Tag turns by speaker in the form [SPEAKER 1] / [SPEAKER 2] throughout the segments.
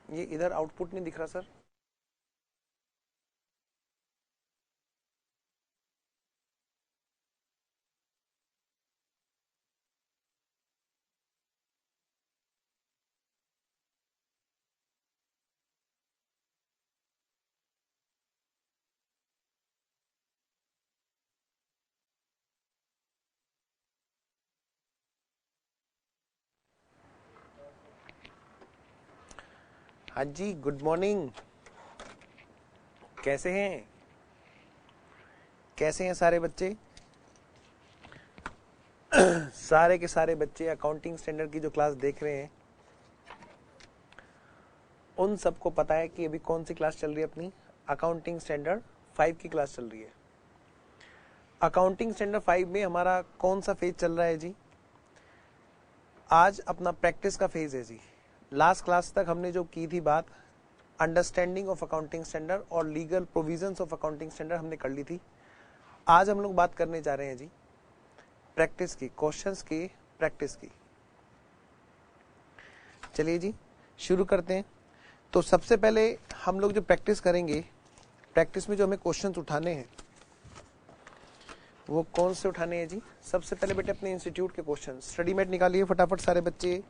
[SPEAKER 1] ये इधर आउटपुट नहीं दिख रहा सर। हाँ जी, गुड मॉर्निंग। कैसे हैं? कैसे हैं सारे बच्चे? सारे के सारे बच्चे अकाउंटिंग स्टैंडर्ड की जो क्लास देख रहे हैं, उन सबको पता है कि अभी कौन सी क्लास चल रही है अपनी? अकाउंटिंग स्टैंडर्ड 5 की क्लास चल रही है। अकाउंटिंग स्टैंडर्ड 5 में हमारा कौन सा फेज चल रहा है जी? आज अपना प्रैक्टिस का फेज है जी। लास्ट क्लास तक हमने जो की थी बात, अंडरस्टैंडिंग ऑफ अकाउंटिंग स्टैंडर्ड और legal provisions of accounting standard हमने कर ली थी। आज हम लोग बात करने जा रहे हैं जी प्रैक्टिस की, क्वेश्चंस की प्रैक्टिस की। चलिए जी शुरू करते हैं। तो सबसे पहले हम लोग जो प्रैक्टिस करेंगे, प्रैक्टिस में जो हमें क्वेश्चंस उठाने हैं वो कौन से उठाने हैं जी? सबसे पहले बेटे अपने इंस्टीट्यूट के क्वेश्चन स्टडी मेट निकालिए फटाफट सारे बच्चे।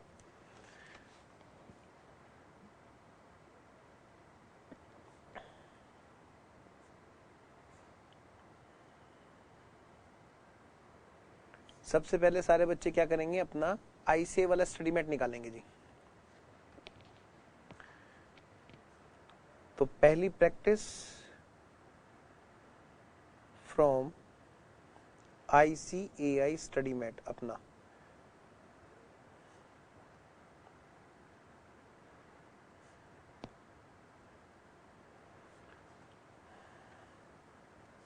[SPEAKER 1] सबसे पहले सारे बच्चे क्या करेंगे? अपना आईसीए वाला स्टडी मेट निकालेंगे जी। तो पहली practice from ICAI study mat अपना।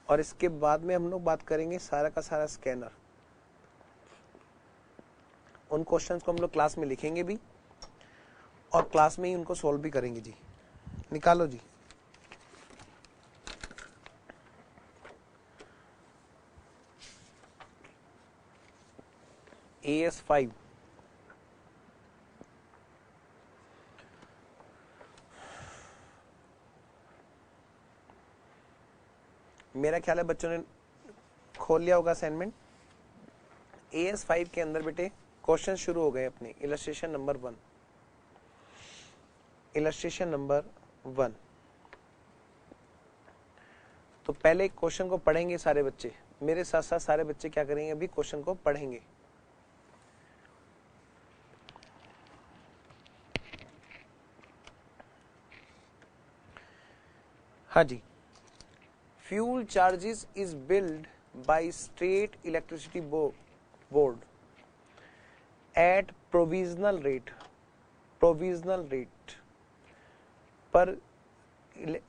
[SPEAKER 1] और इसके बाद में हम लोग बात करेंगे सारा का सारा स्कैनर। उन क्वेश्चंस को हम लोग क्लास में लिखेंगे भी और क्लास में ही उनको सॉल्व भी करेंगे जी। निकालो जी। AS5 मेरा ख्याल है बच्चों ने खोल लिया होगा असाइनमेंट। AS5 के अंदर बेटे क्वेश्चन शुरू हो गए अपने। Illustration number 1, illustration number 1। तो पहले क्वेश्चन को पढ़ेंगे सारे बच्चे, मेरे साथ साथ सारे बच्चे क्या करेंगे? अभी क्वेश्चन को पढ़ेंगे। हाँ जी। Fuel charges is billed by state electricity board at provisional rate. Provisional rate पर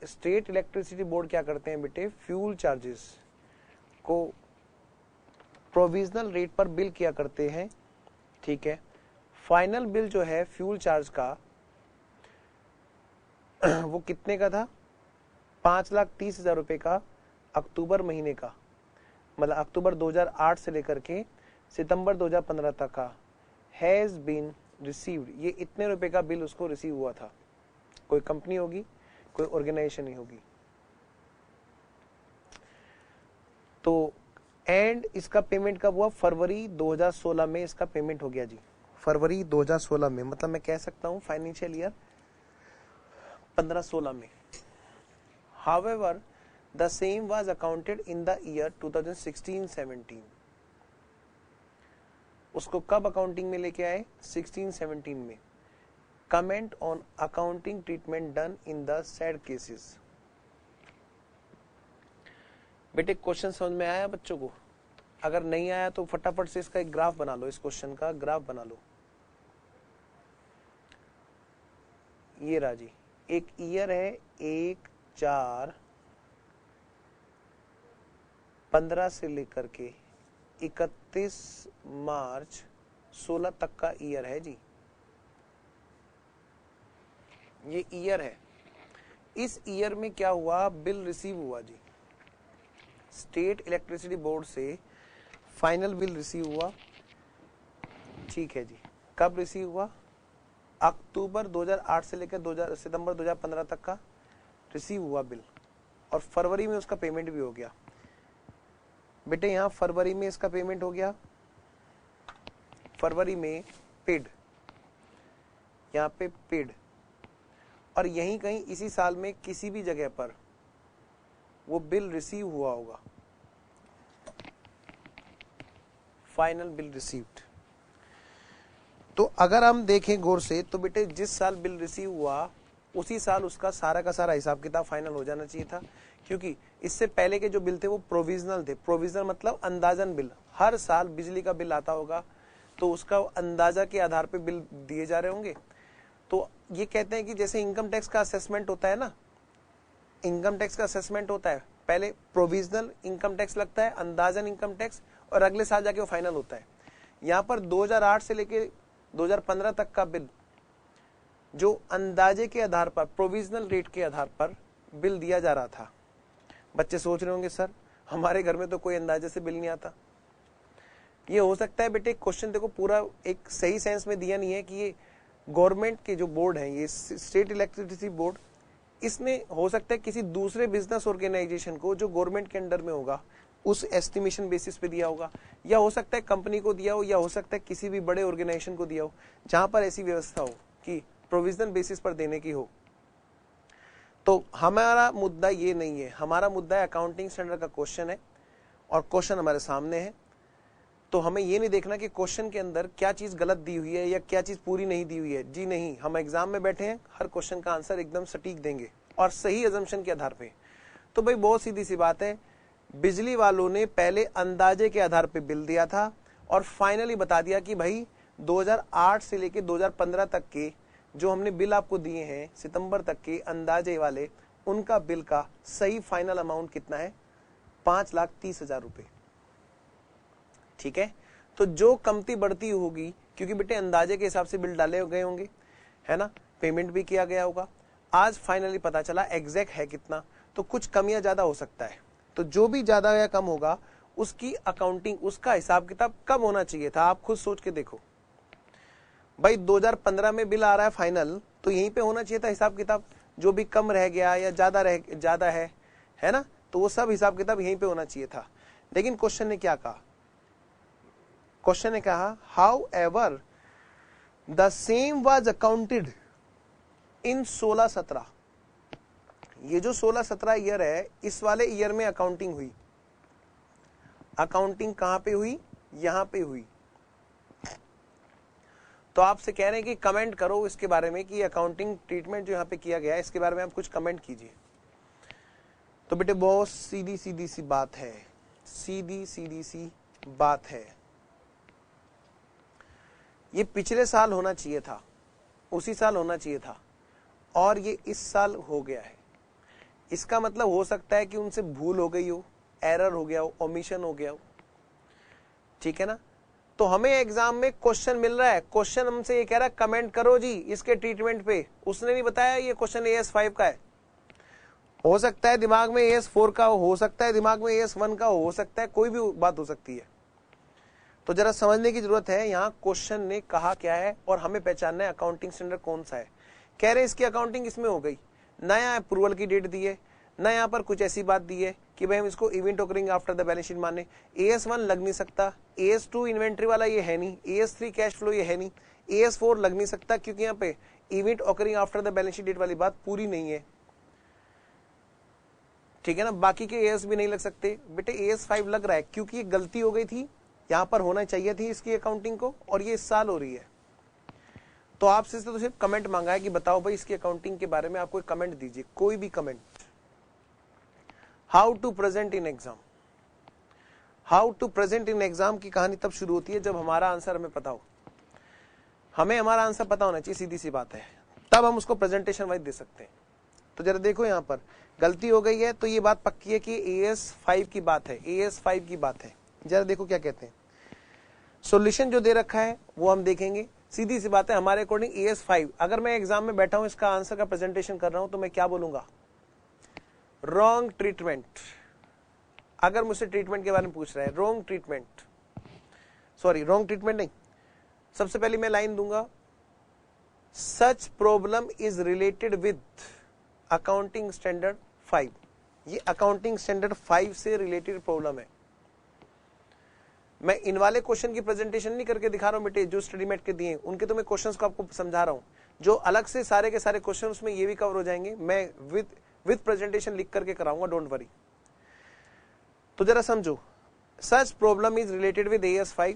[SPEAKER 1] स्टेट इलेक्ट्रिसिटी बोर्ड क्या करते हैं बेटे? फ्यूल चार्जेस को प्रोविजनल रेट पर बिल किया करते हैं। ठीक है। फाइनल बिल जो है फ्यूल चार्ज का वो कितने का था? 5,30,000 रुपए का अक्टूबर महीने का, मतलब अक्टूबर 2008 से लेकर के सितंबर 2015 तक का हैज बीन रिसीव्ड। ये इतने रुपए का बिल उसको रिसीव हुआ था। कोई कंपनी होगी, कोई ऑर्गेनाइजेशन ही होगी। तो एंड इसका पेमेंट कब हुआ? फरवरी 2016 में इसका पेमेंट हो गया जी। फरवरी 2016 में, मतलब मैं कह सकता हूं फाइनेंशियल ईयर 15-16 में। However the same was accounted in the year 2016-17। उसको कब अकाउंटिंग में लेके आए? 16-17 में। Comment on accounting treatment done in the sad cases. बेटे क्वेश्चन समझ में आया बच्चों को? अगर नहीं आया तो फटाफट से इसका एक ग्राफ बना लो, इस क्वेश्चन का ग्राफ बना लो। ये रहा जी, एक ईयर है 1/4/15 से लेकर के 31 मार्च 16 तक का ईयर है जी। ये ईयर है। इस ईयर में क्या हुआ? बिल रिसीव हुआ जी। स्टेट इलेक्ट्रिसिटी बोर्ड से फाइनल बिल रिसीव हुआ। ठीक है जी। कब रिसीव हुआ? अक्टूबर 2008 से लेकर सितंबर 2015 तक का रिसीव हुआ बिल, और फरवरी में उसका पेमेंट भी हो गया। बेटे यहाँ फरवरी में इसका पेमेंट हो गया, फरवरी में पेड, यहाँ पे पेड, और यहीं कहीं इसी साल में किसी भी जगह पर वो बिल रिसीव हुआ होगा, फाइनल बिल रिसीव्ड। तो अगर हम देखें गौर से तो बेटे जिस साल बिल रिसीव हुआ उसी साल उसका सारा का सारा हिसाब किताब फाइनल हो जाना चाहिए था, क्योंकि इससे पहले के जो बिल थे वो प्रोविजनल थे। प्रोविजनल मतलब अंदाजन बिल, हर साल बिजली का बिल आता होगा तो उसका अंदाजा के आधार पे बिल दिए जा रहे होंगे। तो ये कहते हैं कि जैसे इनकम टैक्स का असेसमेंट होता है ना, इनकम टैक्स का असेसमेंट होता है, पहले प्रोविजनल इनकम टैक्स लगता है, अंदाजन इनकम टैक्स, और अगले साल जाके वो फाइनल होता है। यहाँ पर 2008 से लेके 2015 तक का बिल जो अंदाजे के आधार पर, प्रोविजनल रेट के आधार पर बिल दिया जा रहा था। बच्चे सोच रहे होंगे सर हमारे घर में तो कोई अंदाजे से बिल नहीं आता। ये हो सकता है बेटे क्वेश्चन देखो पूरा एक सही सेंस में दिया नहीं है कि ये गवर्नमेंट के जो बोर्ड है, ये स्टेट इलेक्ट्रिसिटी बोर्ड, इसने हो सकता है किसी दूसरे बिजनेस ऑर्गेनाइजेशन को जो गवर्नमेंट के अंडर में होगा उस एस्टिमेशन बेसिस पे दिया होगा, या हो सकता है कंपनी को दिया हो, या हो सकता है किसी भी बड़े ऑर्गेनाइजेशन को दिया हो जहां पर ऐसी व्यवस्था हो कि प्रोविजनल बेसिस पर देने की हो। तो हमारा मुद्दा ये नहीं है, हमारा मुद्दा है अकाउंटिंग स्टैंडर्ड का क्वेश्चन है और क्वेश्चन हमारे सामने है। तो हमें ये नहीं देखना कि क्वेश्चन के अंदर क्या चीज गलत दी हुई है या क्या चीज पूरी नहीं दी हुई है। जी नहीं, हम एग्जाम में बैठे हैं, हर क्वेश्चन का आंसर एकदम सटीक देंगे और सही अजम्पशन के आधार पे। तो भाई बहुत सीधी सी बात है, बिजली वालों ने पहले अंदाजे के आधार पे बिल दिया था और फाइनली बता दिया कि भाई 2008 से लेके 2015 तक के जो हमने बिल आपको दिए हैं सितंबर तक के अंदाजे वाले, उनका बिल का सही फाइनल अमाउंट कितना है, 5,30,000 रुपए। ठीक है, तो जो कमती बढ़ती होगी, क्योंकि बेटे अंदाजे के हिसाब से बिल डाले गए होंगे, है ना, पेमेंट भी किया गया होगा, आज फाइनली पता चला एग्जैक्ट है कितना, तो कुछ कम या ज्यादा हो सकता है। तो जो भी ज्यादा या कम होगा उसकी अकाउंटिंग, उसका हिसाब किताब कब होना चाहिए था, आप खुद सोच के देखो। भाई 2015 में बिल आ रहा है फाइनल, तो यहीं पे होना चाहिए था हिसाब किताब। जो भी कम रह गया या ज्यादा है ना, तो वो सब हिसाब किताब यहीं पे होना चाहिए था। लेकिन क्वेश्चन ने क्या कहा, क्वेश्चन ने कहा how ever the same was accounted इन 16-17। ये जो 16-17 ईयर है, इस वाले ईयर में अकाउंटिंग हुई। अकाउंटिंग कहां पे हुई, यहां पे हुई। तो आपसे कह रहे हैं कि कमेंट करो इसके बारे में कि अकाउंटिंग ट्रीटमेंट जो यहां पे किया गया है इसके बारे में आप कुछ कमेंट कीजिए। तो बेटे बहुत सीधी सीधी सी बात है, सीधी सीधी सी बात है। ये पिछले साल होना चाहिए था, उसी साल होना चाहिए था, और ये इस साल हो गया है। इसका मतलब हो सकता है कि उनसे भूल हो गई हो, एरर हो गया हो, ओमिशन हो गया हो। ठीक है ना, तो हमें एग्जाम में क्वेश्चन मिल रहा है, क्वेश्चन हमसे ये कह रहा है कमेंट करो जी इसके ट्रीटमेंट पे। उसने नहीं बताया ये क्वेश्चन AS5 का है। हो सकता है दिमाग में AS4 का हो सकता है दिमाग में AS1 का हो सकता है, कोई भी बात हो सकती है। तो जरा समझने की जरूरत है यहाँ क्वेश्चन ने कहा क्या है और हमें पहचानना है अकाउंटिंग स्टैंडर्ड कौन सा है। कह रहे इसकी अकाउंटिंग इसमें हो गई, नया अप्रूवल की डेट दी है, ना यहाँ पर कुछ ऐसी बात दी है कि भाई हम इसको event occurring after the balance sheet माने। AS1 लग नहीं सकता, AS2 इन्वेंट्री वाला ये है नहीं, AS3 कैश फ्लो ये है नहीं, AS4 लग नहीं सकता क्योंकि यहाँ पे event occurring after the balance sheet date वाली बात पूरी नहीं है। ठीक है ना, बाकी के AS भी नहीं लग सकते। बेटे AS5 लग रहा है क्योंकि ये गलती हो गई थी, यहाँ पर होना चाहिए थी इसकी अकाउंटिंग को, और ये इस साल हो रही है। तो आपसे तो सिर्फ कमेंट मांगा है कि बताओ भाई इसकी अकाउंटिंग के बारे में आप कोई कमेंट दीजिए, कोई भी comment. How to present in exam, how to present in exam की कहानी तब शुरू होती है जब हमारा आंसर हमें पता हो। हमें हमारा आंसर पता होना चाहिए, सीधी सी बात है, तब हम उसको प्रेजेंटेशन वाइज दे सकते हैं। तो जरा देखो यहाँ पर गलती हो गई है, तो ये बात पक्की है कि AS5 की बात है, AS5 की बात है। जरा देखो क्या कहते हैं, सॉल्यूशन जो दे रखा है वो हम देखेंगे। सीधी सी बात है, हमारे अकॉर्डिंग AS5, अगर मैं एग्जाम में बैठा हूं इसका आंसर का प्रेजेंटेशन कर रहा हूं तो मैं क्या बोलूंगा, रॉन्ग ट्रीटमेंट। अगर मुझसे ट्रीटमेंट के बारे में पूछ रहा है, wrong treatment, sorry wrong treatment नहीं, सबसे पहले मैं लाइन दूंगा सच problem is related with accounting standard 5। ये अकाउंटिंग स्टैंडर्ड 5 से रिलेटेड प्रॉब्लम है। मैं इन वाले क्वेश्चन की प्रेजेंटेशन नहीं करके दिखा रहा हूं बेटे, जो स्टडी मेट के दिए उनके तो मैं क्वेश्चंस को आपको समझा रहा हूं। जो अलग से सारे के सारे क्वेश्चन उसमें ये भी कवर हो जाएंगे, मैं विद प्रेजेंटेशन लिख करके कराऊंगा, डोंट वरी। तो जरा समझो, सच problem is related with AS5,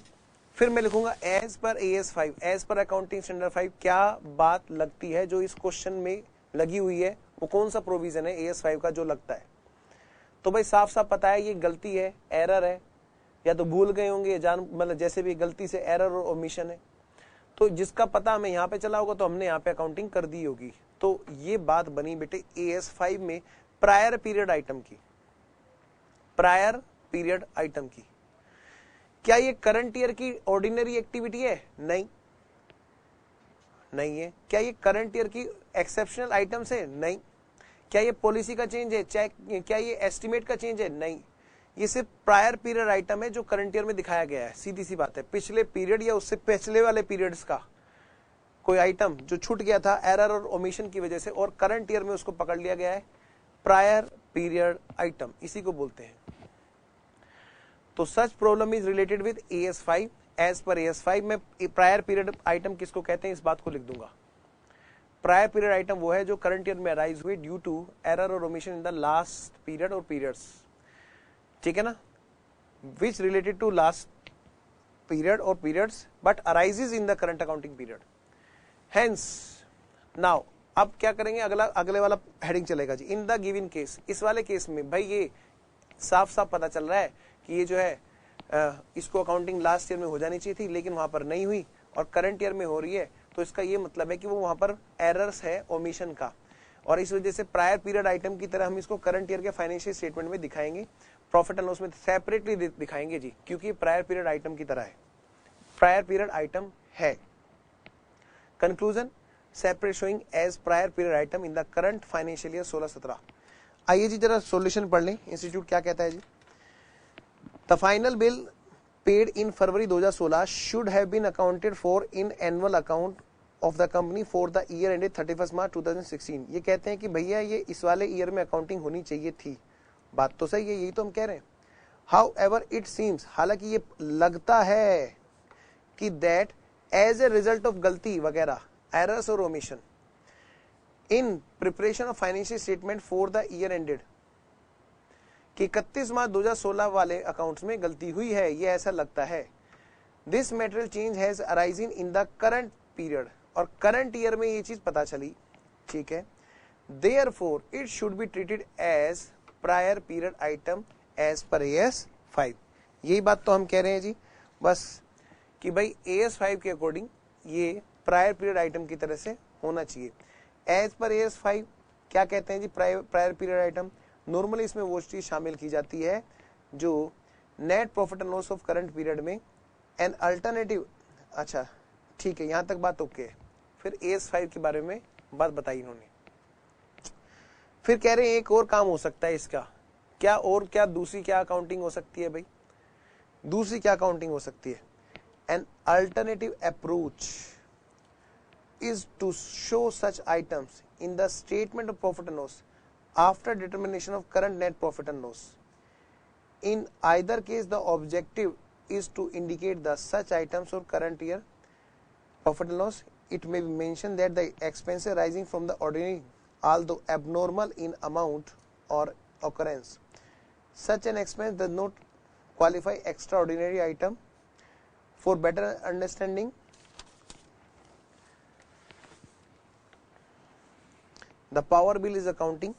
[SPEAKER 1] फिर मैं लिखूंगा as per AS5, as per accounting standard 5 क्या बात लगती है जो इस क्वेश्चन में लगी हुई है, वो कौन सा प्रोविजन है AS5 का जो लगता है। तो भाई साफ साफ पता है ये गलती है, एरर है, या तो भूल गए होंगे जान, मतलब जैसे भी गलती से एरर और ओमिशन है। तो जिसका पता हमें यहाँ पे चला होगा तो हमने यहाँ पे अकाउंटिंग कर दी होगी। तो ये बात बनी बेटे AS5 में प्रायर पीरियड आइटम की, प्रायर पीरियड आइटम की। क्या ये करंट ईयर की ऑर्डिनरी एक्टिविटी है? नहीं, नहीं है। क्या ये करंट ईयर की एक्सेप्शनल आइटम्स है? नहीं। क्या ये पॉलिसी का चेंज है? क्या ये एस्टिमेट का चेंज है? नहीं। ये सिर्फ प्रायर पीरियड आइटम है जो करंट ईयर में दिखाया गया है। सीधी सी बात है, पिछले पीरियड या उससे पिछले वाले पीरियड्स का कोई आइटम जो छूट गया था एरर और ओमिशन की वजह से, और करंट ईयर में उसको पकड़ लिया गया है, प्रायर पीरियड आइटम इसी को बोलते हैं। तो such problem is related with AS5, as per AS5 में प्रायर पीरियड आइटम किसको कहते हैं इस बात को लिख दूंगा। प्रायर पीरियड आइटम वो है जो करंट ईयर में अराइज हुए ड्यू टू एरर और omission in the last period और पीरियड्स, ठीक है ना, which related to last period और periods but arises in the current accounting period. Hence now अब क्या करेंगे, अगले वाला हेडिंग चलेगा जी, इन द गिवन केस। इस वाले केस में भाई ये साफ साफ पता चल रहा है कि ये जो है इसको अकाउंटिंग लास्ट ईयर में हो जानी चाहिए थी लेकिन वहां पर नहीं हुई और करंट ईयर में हो रही है, तो इसका ये मतलब है कि वो वहां पर एरर्स है ओमिशन का, और इस वजह से प्रायर पीरियड आइटम की तरह हम इसको करंट ईयर के फाइनेंशियल स्टेटमेंट में दिखाएंगे, प्रॉफिट एंड लॉस में सेपरेटली दिखाएंगे जी, क्योंकि प्रायर पीरियड आइटम की तरह है, प्रायर पीरियड आइटम है। Conclusion, separate showing as prior period item in the current financial year 16-17। आइए जी जरा सॉल्यूशन पढ़ लें, इंस्टीट्यूट क्या कहता है जी। The final bill paid in February 2016 should have been accounted for in annual account of the company for the year ended 31 March 2016। ये कहते हैं कि भैया ये इस वाले ईयर में अकाउंटिंग होनी चाहिए थी। बात तो सही है, यही तो हम कह रहे हैं। हाउ एवर इट सीम्स, हालांकि ये लगता है कि that as a result of गलती वगैरह, एरर्स और omission in preparation of financial statement for the year ended, कि 31 मार्च 2016 वाले अकाउंट्स में गलती हुई है, ये ऐसा लगता है। This material change has arising in the current period, और करंट ईयर में ये चीज पता चली, ठीक है। Therefore it should be treated as prior period item as per AS5। यही बात तो हम कह रहे हैं जी, बस कि भाई AS5 के अकॉर्डिंग ये प्रायर पीरियड आइटम की तरह से होना चाहिए। एज पर AS5 क्या कहते हैं जी, प्रायर पीरियड आइटम, नॉर्मली इसमें वो चीज शामिल की जाती है जो net profit and loss of current period में एन अल्टरनेटिव। अच्छा ठीक है, यहां तक बात ओके है। फिर AS5 के बारे में बात बताई इन्होंने, फिर कह रहे हैं एक और काम हो सकता है इसका, क्या और क्या दूसरी क्या अकाउंटिंग हो सकती है भाई, दूसरी क्या अकाउंटिंग हो सकती है। An alternative approach is to show such items in the statement of profit and loss after determination of current net profit and loss. In either case, the objective is to indicate the such items or current year profit and loss. It may be mentioned that the expenses arising from the ordinary, although abnormal in amount or occurrence, such an expense does not qualify extraordinary item. For better understanding, the power bill is accounted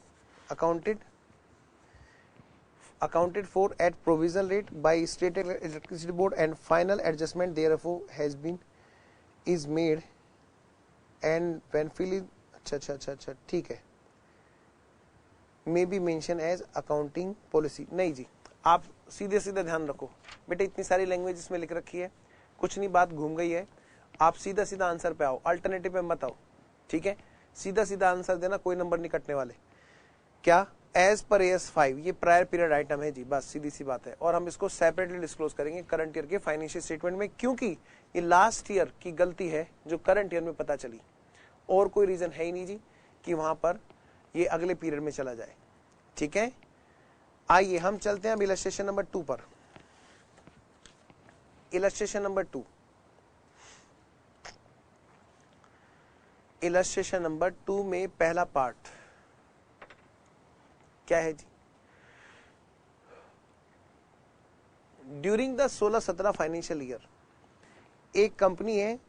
[SPEAKER 1] for at provisional rate by state electricity board, and final adjustment therefore is made and when filling अच्छा ठीक है, may be mentioned as accounting policy। नहीं जी, आप सीधे सीधे ध्यान रखो बेटा, इतनी सारी लैंग्वेज इसमें लिख रखी है, कुछ नहीं बात घूम गई है, आप सीधा सीधा आंसर पे आओ, अल्टरनेटिव पे मत आओ, ठीक है। सीधा सीधा आंसर देना, कोई नंबर नहीं कटने वाले। क्या एज पर AS5 ये प्रायर पीरियड आइटम है जी, बस सीधी सी बात है, और हम इसको सेपरेटली डिस्क्लोज करेंगे करंट ईयर के फाइनेंशियल स्टेटमेंट में, क्योंकि ये लास्ट ईयर की गलती है जो करंट ईयर में पता चली, और कोई रीजन है ही नहीं जी कि वहां पर ये अगले पीरियड में चला जाए। ठीक है, आइए हम चलते हैं अब इलस्ट्रेशन नंबर 2 पर। इलस्ट्रेशन नंबर 2, इलस्ट्रेशन नंबर 2 में पहला पार्ट क्या है जी? ड्यूरिंग द 16-17 फाइनेंशियल ईयर एक कंपनी है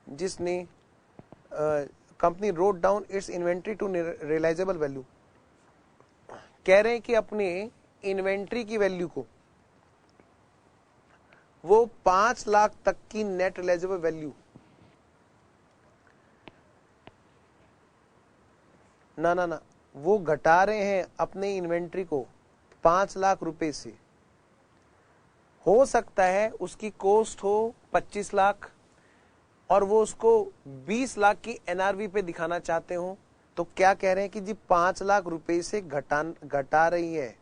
[SPEAKER 1] जिसने company wrote down its inventory to realisable value. कह रहे हैं कि अपने इन्वेंट्री की वैल्यू को वो 5 लाख तक की नेट रियलाइजेबल वैल्यू ना वो घटा रहे हैं अपने इन्वेंट्री को 5 लाख रुपए से। हो सकता है उसकी कॉस्ट हो 25 लाख और वो उसको 20 लाख की एनआरवी पे दिखाना चाहते हो, तो क्या कह रहे हैं कि जी 5 लाख रुपए से घटा रही है।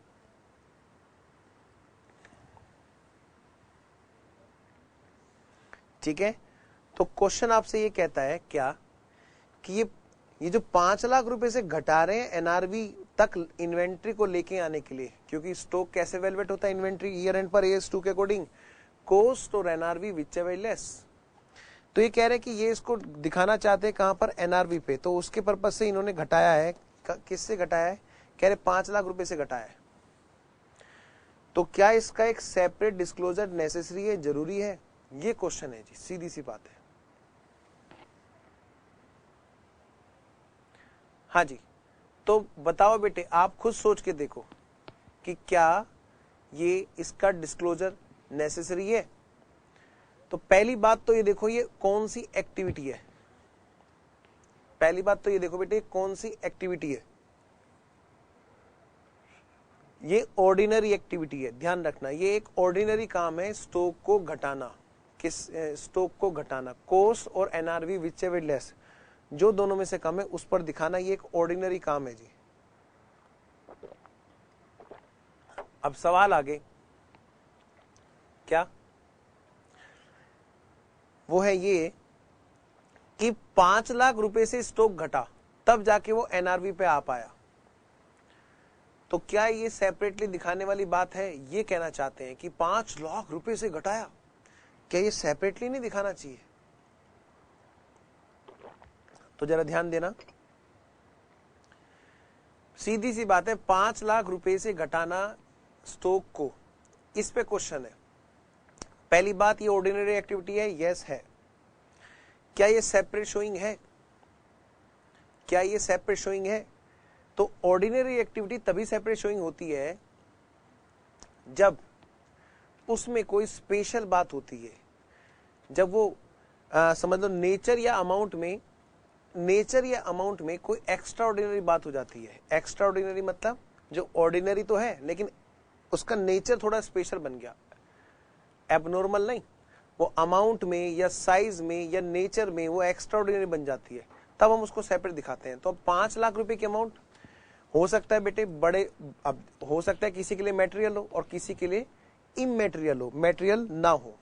[SPEAKER 1] ठीक है, तो क्वेश्चन आपसे ये कहता है क्या कि ये जो 5 लाख रुपए से घटा रहे हैं एनआरवी तक इन्वेंट्री को लेके आने के लिए, क्योंकि स्टॉक कैसे वैल्यूएट होता है इन्वेंट्री ईयर एंड पर AS2 के अकॉर्डिंग, कॉस्ट और एनआरवी विच एवर लेस। तो ये कह रहे हैं कि ये इसको दिखाना चाहते हैं कहां पर, एनआरवी पे, तो उसके पर्पज से इन्होंने घटाया है। किससे घटाया है? कह रहे 5 लाख रुपए से घटाया है। तो क्या इसका एक सेपरेट डिस्क्लोजर नेसेसरी है, जरूरी है? ये क्वेश्चन है जी, सीधी सी बात है। हाँ जी, तो बताओ बेटे, आप खुद सोच के देखो कि क्या ये इसका डिस्क्लोजर नेसेसरी है। तो पहली बात तो ये देखो ये कौन सी एक्टिविटी है। पहली बात तो ये देखो बेटे कौन सी एक्टिविटी है। ये ऑर्डिनरी एक्टिविटी है, ध्यान रखना। ये एक ऑर्डिनरी काम है स्टॉक को घटाना। किस स्टॉक को घटाना? कॉस्ट और एनआरवी विच एवर लेस, जो दोनों में से कम है उस पर दिखाना, ये एक ऑर्डिनरी काम है जी। अब सवाल आगे क्या वो है ये कि 5 लाख रुपए से स्टॉक घटा तब जाके वो एनआरवी पे आ पाया। तो क्या ये सेपरेटली दिखाने वाली बात है? ये कहना चाहते हैं कि 5 लाख रुपए से घटाया, क्या ये सेपरेटली नहीं दिखाना चाहिए? तो जरा ध्यान देना, सीधी सी बात है, 5 लाख रुपए से घटाना स्टॉक को, इस पे क्वेश्चन है। पहली बात, ये ऑर्डिनरी एक्टिविटी है, यस है। क्या ये सेपरेट शोइंग है? क्या ये सेपरेट शोइंग है? तो ऑर्डिनरी एक्टिविटी तभी सेपरेट शोइंग होती है जब उसमें कोई स्पेशल बात होती है, जब वो समझ लो नेचर या अमाउंट में कोई एक्स्ट्रा ऑर्डिनरी बात हो जाती है। एक्स्ट्रा ऑर्डिनरी मतलब जो ऑर्डिनरी तो है लेकिन उसका नेचर थोड़ा स्पेशल बन गया, एबनॉर्मल नहीं, वो अमाउंट में या साइज में या नेचर में वो एक्स्ट्रा ऑर्डिनरी बन जाती है, तब हम उसको सेपरेट दिखाते हैं। तो अब 5 लाख रुपए की अमाउंट हो सकता है बेटे बड़े, अब हो सकता है किसी के लिए मेटेरियल हो और किसी के लिए इमेटेरियल हो, मेटेरियल ना हो,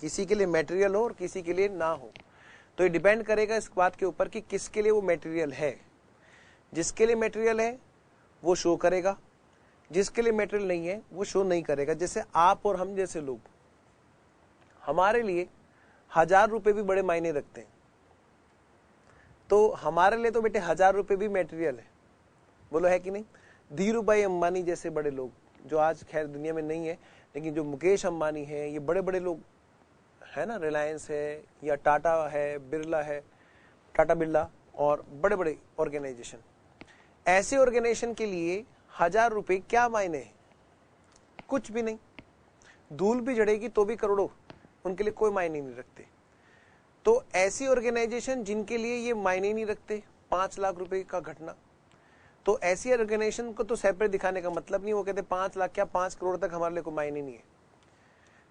[SPEAKER 1] किसी के लिए मेटेरियल हो और किसी के लिए ना हो। तो ये डिपेंड करेगा इस बात के ऊपर कि किसके लिए वो मेटेरियल है। जिसके लिए मेटेरियल है वो शो करेगा, जिसके लिए मेटेरियल नहीं है वो शो नहीं करेगा। जैसे आप और हम जैसे लोग, हमारे लिए 1000 रुपए भी बड़े मायने रखते हैं, तो हमारे लिए तो बेटे 1000 रुपए भी मेटेरियल है, बोलो है कि नहीं? धीरू भाई अंबानी जैसे बड़े लोग, जो आज खैर दुनिया में नहीं है, लेकिन जो मुकेश अंबानी है, ये बड़े बड़े लोग है ना, रिलायंस है या टाटा है, बिरला है, टाटा बिरला और बड़े बड़े ऑर्गेनाइजेशन, ऐसे ऑर्गेनाइजेशन के लिए 1000 रुपए क्या मायने है? कुछ भी नहीं। धूल भी जड़ेगी तो भी करोड़ों, उनके लिए कोई मायने नहीं रखते। तो ऐसी ऑर्गेनाइजेशन जिनके लिए ये मायने नहीं रखते 5 लाख रुपए का घटना, तो ऐसी ऑर्गेनाइजेशन को तो सेपरेट दिखाने का मतलब नहीं। वो कहते 5 लाख क्या 5 करोड़ तक हमारे लिए कोई मायने नहीं है,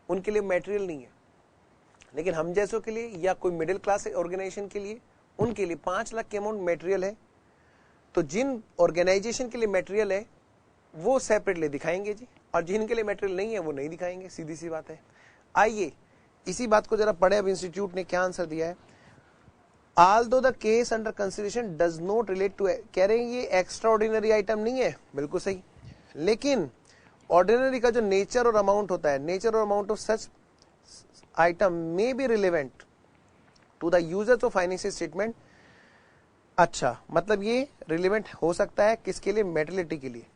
[SPEAKER 1] उनके लिए मटेरियल नहीं है। लेकिन हम जैसों के लिए या कोई मिडिल क्लास ऑर्गेनाइजेशन के लिए, उनके लिए 5 लाख की अमाउंट मटेरियल है। तो जिन ऑर्गेनाइजेशन के लिए मटेरियल है वो सेपरेटली दिखाएंगे जी, और जिनके लिए मटेरियल नहीं है वो नहीं दिखाएंगे, सीधी सी बात है। आइए इसी बात को जरा पढ़े। अब इंस्टीट्यूट ने क्या आंसर दिया है। although the case under consideration does not relate to, कह रहे हैं ये एक्स्ट्रा ऑर्डिनरी आइटम नहीं है, बिल्कुल सही, लेकिन ऑर्डिनरी का जो नेचर और अमाउंट होता है, नेचर और amount of such item may be relevant to the users of financial statement. अच्छा, मतलब ये रिलेवेंट हो सकता है किसके लिए, मेटेरियलिटी के लिए।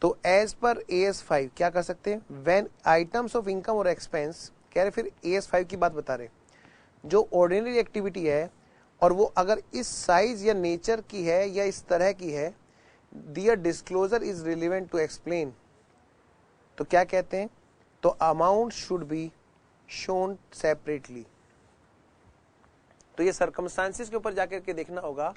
[SPEAKER 1] तो एज पर AS5 क्या कर सकते हैं, व्हेन आइटम्स ऑफ इनकम और एक्सपेंस, कह रहे फिर AS5 की बात बता रहे, जो ऑर्डिनरी एक्टिविटी है और वो अगर इस साइज या नेचर की है या इस तरह की है, their disclosure is relevant to explain, तो क्या कहते हैं, तो amount should be shown separately. तो ये सर्कमस्टांसिस के ऊपर जाकर के देखना होगा,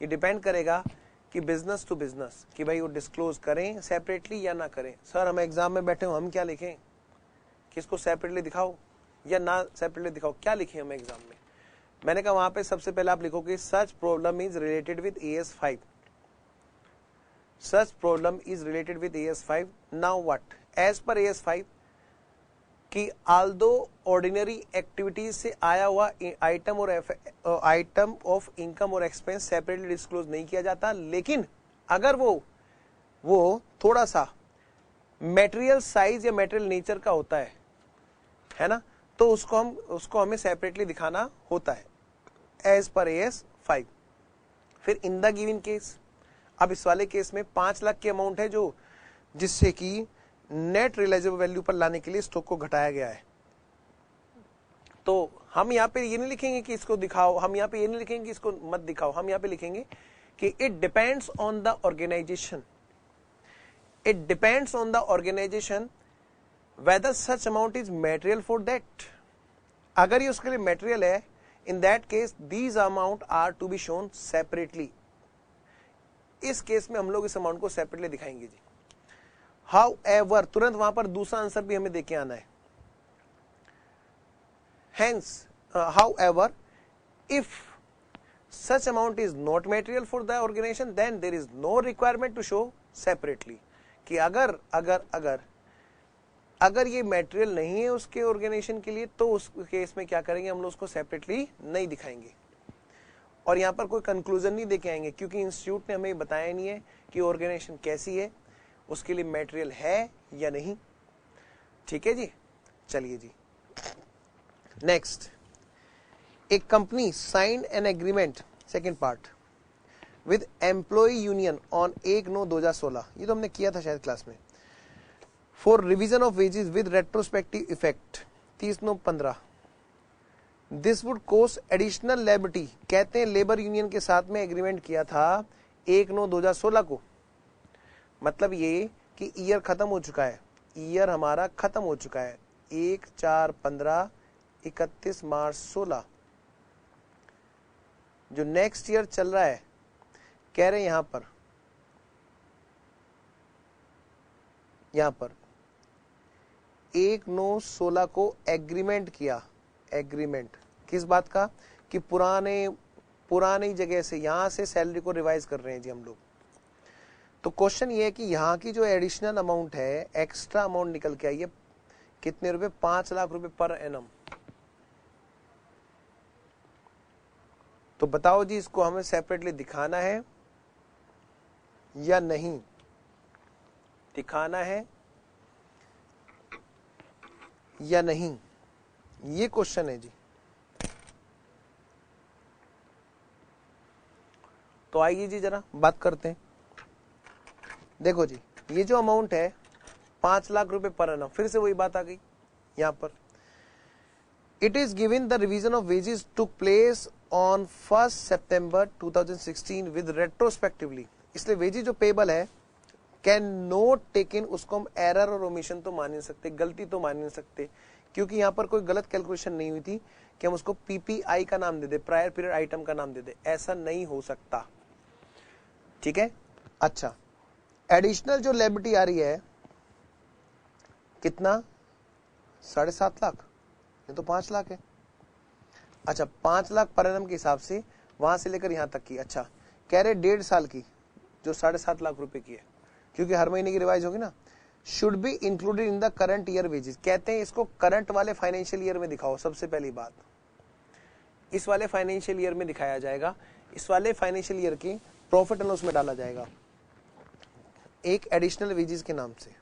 [SPEAKER 1] ये डिपेंड करेगा कि बिजनेस टू बिजनेस, कि भाई वो डिस्क्लोज करें सेपरेटली या ना करें। सर हम एग्जाम में बैठे हो, हम क्या लिखें, किसको सेपरेटली दिखाओ या ना सेपरेटली दिखाओ, क्या लिखें हम एग्जाम में। मैंने कहा वहां पे सबसे पहले आप लिखोगे such problem is related with AS5, such problem is related with AS5। Now what, as per AS5 कि आल्दो ऑर्डिनरी एक्टिविटीज से आया हुआ आइटम और आइटम ऑफ इनकम और एक्सपेंस सेपरेटली डिस्क्लोज नहीं किया जाता, लेकिन अगर वो थोड़ा सा मेटेरियल साइज या मेटेरियल नेचर का होता है ना, तो उसको हमें सेपरेटली दिखाना होता है एज पर AS5। फिर इन द गिवन केस, अब इस वाले केस में 5 लाख की अमाउंट है जो जिससे कि नेट रियलाइजेबल वैल्यू पर लाने के लिए स्टॉक को घटाया गया है। तो हम यहाँ पे ये नहीं लिखेंगे कि इसको दिखाओ, हम यहाँ पे ये नहीं लिखेंगे कि इसको मत दिखाओ, हम यहाँ पे लिखेंगे कि it depends on the organisation, it depends on the organisation whether such amount is material for that। अगर ये उसके लिए material है, in that case these amount are to be shown separately। इस केस में हम लोग इस अमाउंट को सेपरेटली दिखाएंगे जी। However, तुरंत वहां पर दूसरा आंसर भी हमें देके आना है। Hence, however, if such amount is not material for the organization, then there is no requirement to show separately। कि अगर ये मटेरियल नहीं है उसके ऑर्गेनाइजेशन के लिए, तो उस केस में क्या करेंगे, हम लोग उसको सेपरेटली नहीं दिखाएंगे। और यहाँ पर कोई कंक्लूजन नहीं देके आएंगे, क्योंकि इंस्टीट्यूट ने हमें बताया नहीं है कि ऑर्गेनाइजेशन कैसी है, उसके लिए मटेरियल है या नहीं। ठीक है जी, चलिए जी नेक्स्ट। एक company sign an agreement, second part, with employ union on 1/9/2016, ये तो हमने किया था शायद क्लास में, for revision of wages with retrospective effect 30/9/15। This would cost additional liability, कहते हैं लेबर यूनियन के साथ में एग्रीमेंट किया था 1/9/2016 को। मतलब ये कि ईयर खत्म हो चुका है, ईयर हमारा खत्म हो चुका है 1/4/15 31 मार्च 16। जो नेक्स्ट ईयर चल रहा है, कह रहे हैं यहां पर 1/9/16 को एग्रीमेंट किया। एग्रीमेंट किस बात का, कि पुरानी जगह से यहां से सैलरी को रिवाइज कर रहे हैं जी हम लोग। तो क्वेश्चन ये है कि यहाँ की जो एडिशनल अमाउंट है, एक्स्ट्रा अमाउंट निकल के आई है कितने रुपए, 5 लाख रुपए पर एनम। तो बताओ जी, इसको हमें सेपरेटली दिखाना है या नहीं, दिखाना है या नहीं, ये क्वेश्चन है जी। तो आइए जी जरा बात करते हैं। देखो जी, ये जो अमाउंट है 5 लाख रुपए पर एनम, फिर से वही बात आ गई यहां पर। It is given the revision of wages took place on 1 September 2016 with retrospectively, इसलिए वेजेस जो पेबल है कैन नोट टेक इन, उसको हम एरर और ओमिशन तो मान नहीं सकते, गलती तो मान नहीं सकते, क्योंकि यहां पर कोई गलत कैलकुलेशन नहीं हुई थी कि हम उसको PPI का नाम दे दे, प्रायर पीरियड आइटम का नाम दे दे, ऐसा नहीं हो सकता। ठीक है, अच्छा एडिशनल जो लायबिलिटी आ रही है कितना, 7.5 लाख, ये तो 5 लाख है। अच्छा 5 लाख पर एनम के हिसाब से वहां से लेकर यहां तक की, अच्छा कह रहे 1.5 साल की जो 7.5 लाख रुपए की है, क्योंकि हर महीने की रिवाइज होगी ना, should be included in the current year wages, कहते हैं इसको करंट वाले फाइनेंशियल ईयर में दिखाओ। सबसे पहली बात इस वाले फाइनेंशियल ईयर में दिखाया जाएगा, इस वाले फाइनेंशियल ईयर की प्रॉफिट एंड लॉस में डाला जाएगा एक एडिशनल वेजेस के नाम से।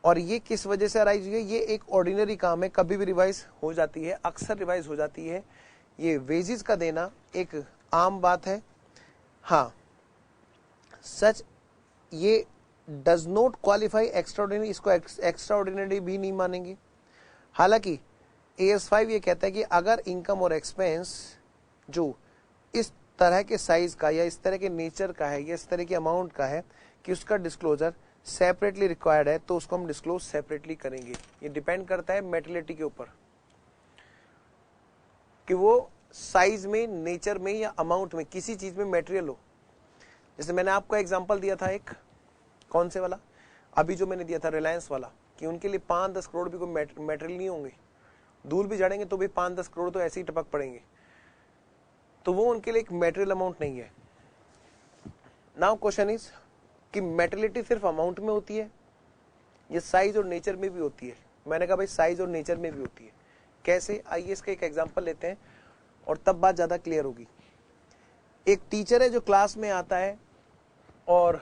[SPEAKER 1] और ये किस वजह से अराइज हुई है? ये एक ऑर्डिनरी काम है, कभी भी रिवाइज हो जाती है, अक्सर रिवाइज हो जाती है। ये वेजेस का देना एक आम बात है। हाँ, सच ये डज नॉट क्वालिफाई एक्स्ट्राऑर्डिनरी, इसको एक्स्ट्राऑर्डिनरी भी नहीं मानेंगे। हालांकि AS5 ये कहता है कि अगर इनकम और एक्सपेंस जो इस तरह के साइज का या इस तरह के नेचर का है या इस तरह के अमाउंट का है कि उसका डिस्क्लोजर सेपरेटली रिक्वायर्ड है, तो उसको हम डिस्क्लोज सेपरेटली करेंगे। ये डिपेंड करता है मेटेरियलिटी के ऊपर कि वो साइज में, नेचर में या अमाउंट में किसी चीज में मेटेरियल हो। जैसे मैंने आपको एग्जांपल दिया था एक, कौन से वाला, अभी जो मैंने दिया था रिलायंस वाला, कि उनके लिए 5-10 करोड़ भी कोई मेटेरियल नहीं होंगे, धूल भी झाड़ेंगे तो भी 5-10 करोड़ तो ऐसे ही टपक पड़ेंगे, तो वो उनके लिए एक मेटेरियल अमाउंट नहीं है। नाउ क्वेश्चन इज कि मेटेरियलिटी सिर्फ अमाउंट में होती है, ये साइज और नेचर में भी होती है। मैंने कहा भाई साइज और नेचर में भी होती है। कैसे? आइए इसका एक एग्जांपल लेते हैं और तब बात ज्यादा क्लियर होगी। एक टीचर है जो क्लास में आता है और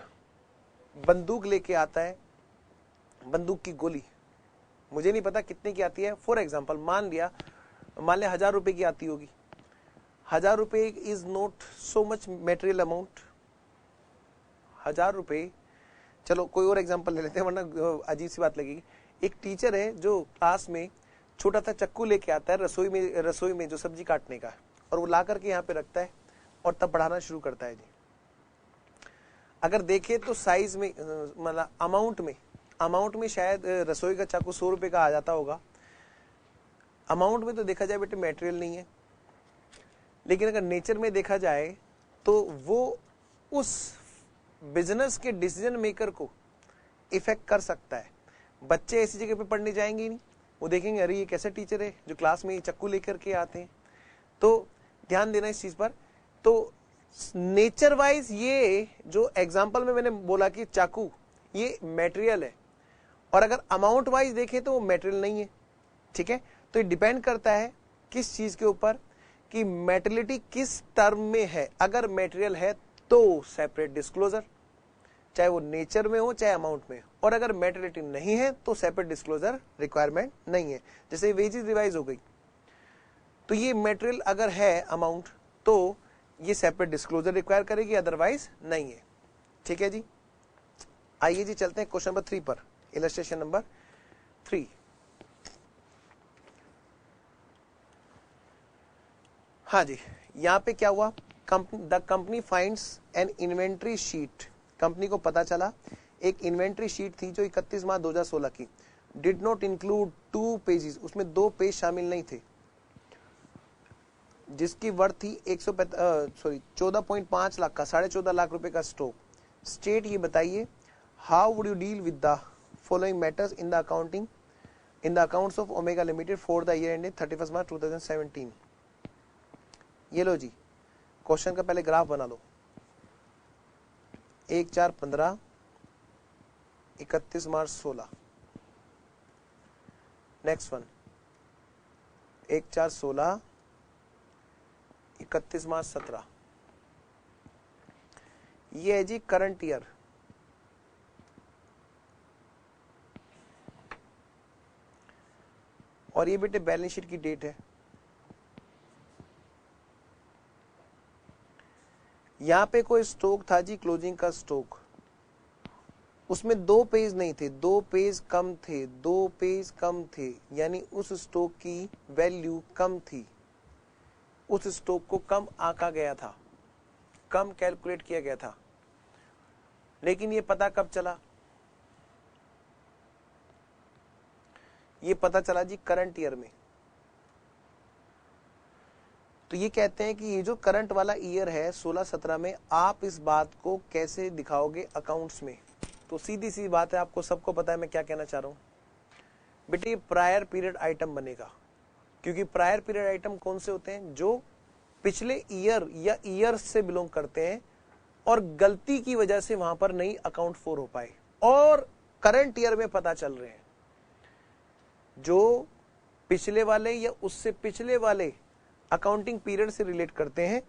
[SPEAKER 1] बंदूक लेके आता है, बंदूक की गोली, मुझे नहीं पता कितने की आती है, फॉर एग्जाम्पल मान लिया 1000 रुपए की आती होगी। 1000 रुपए is not so much material amount. 1000 रुपए, चलो कोई और एग्जांपल ले लेते हैं वरना अजीब सी बात लगेगी। एक टीचर है जो क्लास में छोटा सा चक्कू लेके आता है रसोई में जो सब्जी काटने का, और वो ला करके यहाँ पे रखता है और तब पढ़ाना शुरू करता है जी। अगर देखें तो साइज में, मतलब अमाउंट में शायद रसोई का चाकू 100 रुपए का आ जाता होगा। अमाउंट में तो देखा जाए बेटे मेटेरियल नहीं है, लेकिन अगर नेचर में देखा जाए तो वो उस बिजनेस के डिसीजन मेकर को इफेक्ट कर सकता है। बच्चे ऐसी जगह पे पढ़ने जाएंगे नहीं, वो देखेंगे अरे ये कैसे टीचर है जो क्लास में चक्कू लेकर के आते हैं। तो ध्यान देना इस चीज पर। तो नेचर वाइज ये जो एग्जांपल में मैंने बोला कि चाकू ये मटेरियल है, और अगर अमाउंट वाइज देखें तो वो मटेरियल नहीं है। ठीक है, तो ये डिपेंड करता है किस चीज के ऊपर कि मेटेरियलिटी किस टर्म में है। अगर मेटेरियल है तो सेपरेट डिस्क्लोजर, चाहे वो नेचर में हो चाहे अमाउंट में, और अगर मेटेरियलिटी नहीं है तो सेपरेट डिस्क्लोजर रिक्वायरमेंट नहीं है। जैसे वेजेस रिवाइज हो गई तो ये मेटेरियल अगर है अमाउंट तो ये सेपरेट डिस्क्लोजर रिक्वायर करेगी, अदरवाइज नहीं है। ठीक है जी, आइए जी चलते हैं क्वेश्चन नंबर 3 पर, इलस्ट्रेशन नंबर 3। हाँ जी, यहां पे क्या हुआ, the company finds N inventory sheet. Company को पता चला एक इन्वेंट्री शीट थी जो 31 मार्च 2016 की, डिड नॉट इंक्लूड 2 पेजेस, उसमें 2 पेज शामिल नहीं थे, जिसकी वर्थ थी 14.5 लाख का, 14.5 लाख रुपए का स्टॉक। स्टेट ये बताइए how would you deal with the following matters in the accounts of omega limited for the year ended 31 मार्च 2017। ये लो जी, क्वेश्चन का पहले ग्राफ बना लो। 1/4/15, 31 मार्च 16। नेक्स्ट वन 1/4/16, 31 मार्च 17। ये है जी करंट ईयर। और ये बेटे बैलेंस शीट की डेट है। यहां पे कोई स्टॉक था जी, क्लोजिंग का स्टॉक, उसमें 2 पेज नहीं थे, 2 पेज कम थे, 2 पेज कम थे, यानी उस स्टॉक की वैल्यू कम थी, उस स्टॉक को कम आंका गया था, कम कैलकुलेट किया गया था। लेकिन ये पता कब चला? ये पता चला जी करंट ईयर में। तो ये कहते हैं कि ये जो करंट वाला ईयर है 16-17 में, आप इस बात को कैसे दिखाओगे अकाउंट्स में? तो सीधी सी बात है, आपको सबको पता है मैं क्या कहना चाह रहा हूं बेटे, ये प्रायर पीरियड आइटम बनेगा। क्योंकि प्रायर पीरियड आइटम कौन से होते हैं? जो पिछले ईयर या ईयर्स से बिलोंग करते हैं और गलती की वजह से वहां पर नहीं अकाउंट फॉर हो पाए और करंट ईयर में पता चल रहे हैं। जो पिछले वाले या उससे पिछले वाले अकाउंटिंग पीरियड से रिलेट करते हैं,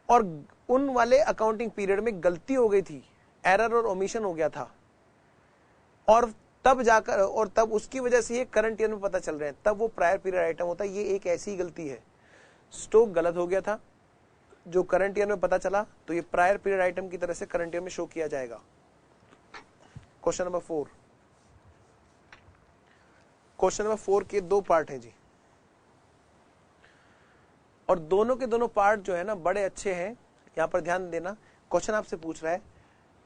[SPEAKER 1] और उन वाले अकाउंटिंग पीरियड में गलती हो गई थी, एरर और ओमिशन हो गया था, और तब जाकर, और तब उसकी वजह से ये करंट ईयर में पता चल रहे हैं, तब वो प्रायर पीरियड आइटम होता है। ये एक ऐसी गलती है, स्टॉक गलत हो गया था, जो करंट ईयर में पता चला, तो ये प्रायर पीरियड आइटम की तरह से करंट ईयर में शो किया जाएगा। Question number 4। क्वेश्चन नंबर 4 के 2 पार्ट हैं जी, और दोनों के दोनों पार्ट जो है ना बड़े अच्छे हैं, यहां पर ध्यान देना। क्वेश्चन आपसे पूछ रहा है,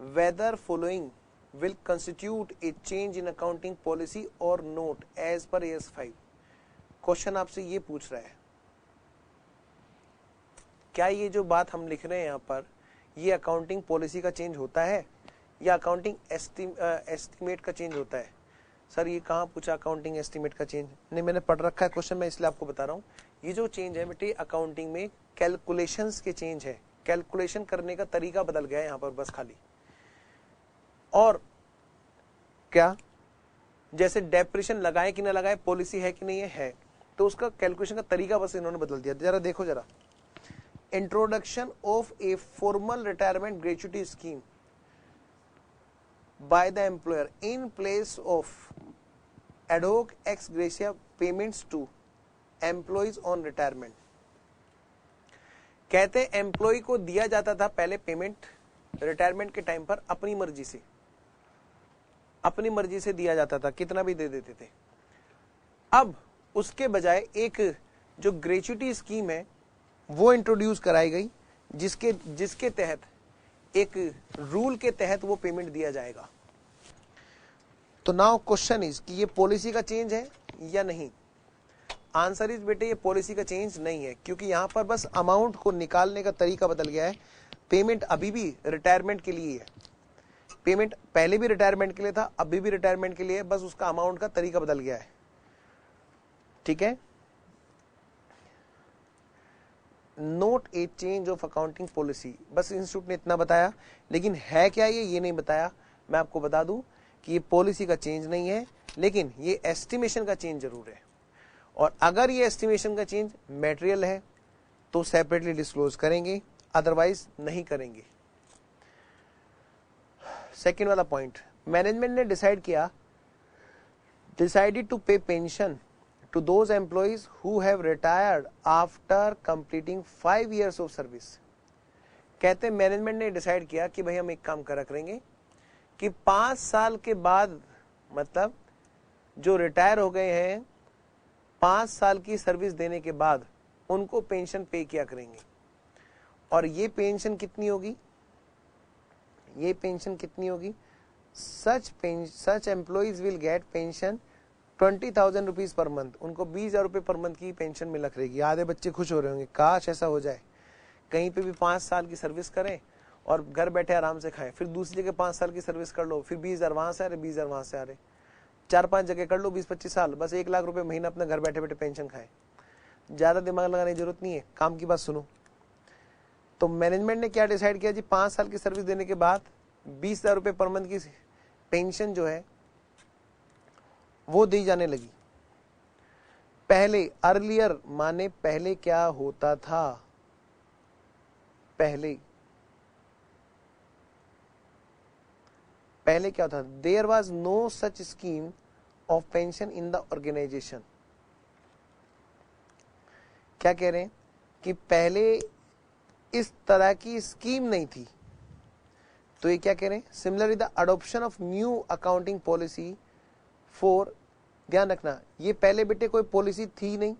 [SPEAKER 1] whether following will constitute a change in accounting policy और note as per AS 5। Question आपसे ये पूछ रहा है, क्या ये जो बात हम लिख रहे हैं यहां पर, ये अकाउंटिंग पॉलिसी का चेंज होता है या अकाउंटिंग एस्टिमेट का चेंज होता है? सर ये कहाँ पूछा अकाउंटिंग एस्टिमेट का चेंज? नहीं, मैंने पढ़ रखा है क्वेश्चन, मैं इसलिए आपको बता रहा हूँ। ये जो चेंज है बेटे अकाउंटिंग में कैलकुलेशंस के चेंज है, कैलकुलेशन करने का तरीका बदल गया है यहाँ पर बस खाली। और क्या, जैसे डेप्रिशन लगाए कि ना लगाए, पॉलिसी है कि नहीं है, तो उसका कैलकुलेशन का तरीका बस इन्होंने बदल दिया। जरा देखो जरा, introduction of a formal retirement gratuity scheme by the employer in place of ad hoc ex gratia payments to employees on retirement। कहते एम्प्लॉय को दिया जाता था पहले पेमेंट रिटायरमेंट के टाइम पर अपनी मर्जी से, अपनी मर्जी से दिया जाता था, कितना भी दे देते थे। अब उसके बजाय एक जो ग्रेच्युटी स्कीम है वो इंट्रोड्यूस कराई गई, जिसके तहत एक रूल के तहत वो पेमेंट दिया जाएगा। तो नाउ क्वेश्चन इज कि ये पॉलिसी का चेंज है या नहीं? आंसर इज बेटे ये पॉलिसी का चेंज नहीं है, क्योंकि यहां पर बस अमाउंट को निकालने का तरीका बदल गया है। पेमेंट अभी भी रिटायरमेंट के लिए है, पेमेंट पहले भी रिटायरमेंट के लिए था, अभी भी रिटायरमेंट के लिए है, बस उसका अमाउंट का तरीका बदल गया है। ठीक है, note A change of accounting policy, बस इंस्टीट्यूट ने इतना बताया, लेकिन है क्या ये नहीं बताया। मैं आपको बता दूं कि ये पॉलिसी का चेंज नहीं है, लेकिन ये एस्टिमेशन का चेंज जरूर है। और अगर ये एस्टिमेशन का चेंज मटेरियल है तो सेपरेटली डिस्क्लोज करेंगे, अदरवाइज नहीं करेंगे। सेकेंड वाला पॉइंट, मैनेजमेंट ने डिसाइडेड टू पे pension to those employees who have retired after completing 5 years of service। कहते हैं मैनेजमेंट ने डिसाइड किया कि भाई हम एक काम करा करेंगे कि 5 साल के बाद, मतलब जो रिटायर हो गए हैं 5 साल की सर्विस देने के बाद उनको पेंशन पे किया करेंगे। और ये पेंशन कितनी होगी? ये पेंशन कितनी होगी? Such employees will get pension 20,000 rupees per month. उनको 20,000 रुपये पर मंथ की पेंशन मिल रहेगी। आधे बच्चे खुश हो रहे होंगे, काश ऐसा हो जाए, कहीं पे भी 5 साल की सर्विस करें और घर बैठे आराम से खाएं। फिर दूसरी जगह 5 साल की सर्विस कर लो, फिर 20,000 वहां से आ रहे, 20,000 वहां से आ रहे, 4-5 जगह कर लो 20-25 साल, बस 1 लाख रुपए महीना अपना घर बैठे बैठे पेंशन खाए। ज्यादा दिमाग लगाने की जरूरत नहीं है, काम की बात सुनो। तो मैनेजमेंट ने क्या डिसाइड किया जी, 5 साल की सर्विस देने के बाद 20,000 रुपये पर मंथ की पेंशन जो है वो दी जाने लगी। पहले अर्लियर माने पहले क्या होता था? पहले क्या था? There was no such scheme of pension in the organisation. क्या कह रहे हैं कि पहले इस तरह की स्कीम नहीं थी। तो ये क्या कह रहे हैं? Similarly the adoption of new accounting policy for, ध्यान रखना ये पहले बेटे कोई पॉलिसी थी नहीं,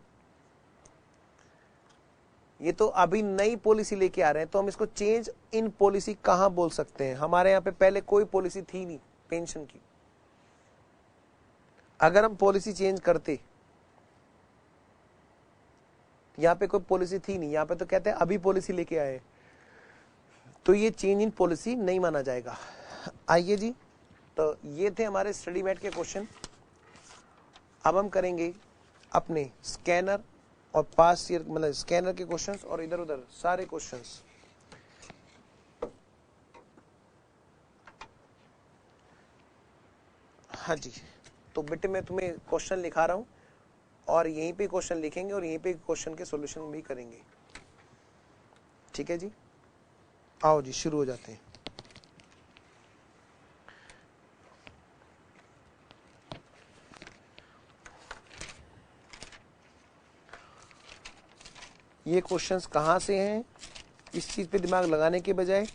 [SPEAKER 1] ये तो अभी नई पॉलिसी लेके आ रहे हैं, तो हम इसको चेंज इन पॉलिसी कहां बोल सकते हैं? हमारे यहां पे पहले कोई पॉलिसी थी नहीं पेंशन की। अगर हम पॉलिसी चेंज करते, यहां पे कोई पॉलिसी थी नहीं, यहां पे तो कहते हैं अभी पॉलिसी लेके आए, तो ये चेंज इन पॉलिसी नहीं माना जाएगा। आइए जी, तो ये थे हमारे स्टडी मैट के क्वेश्चन। अब हम करेंगे अपने स्कैनर और पास्ट ईयर, मतलब स्कैनर के क्वेश्चंस और इधर उधर सारे क्वेश्चंस। हाँ जी, तो बेटे मैं तुम्हें क्वेश्चन लिखा रहा हूं और यहीं पे क्वेश्चन लिखेंगे और यहीं पे क्वेश्चन के सॉल्यूशन भी करेंगे। ठीक है जी, आओ जी शुरू हो जाते हैं। ये क्वेश्चंस कहाँ से हैं, इस चीज पे दिमाग लगाने के बजाय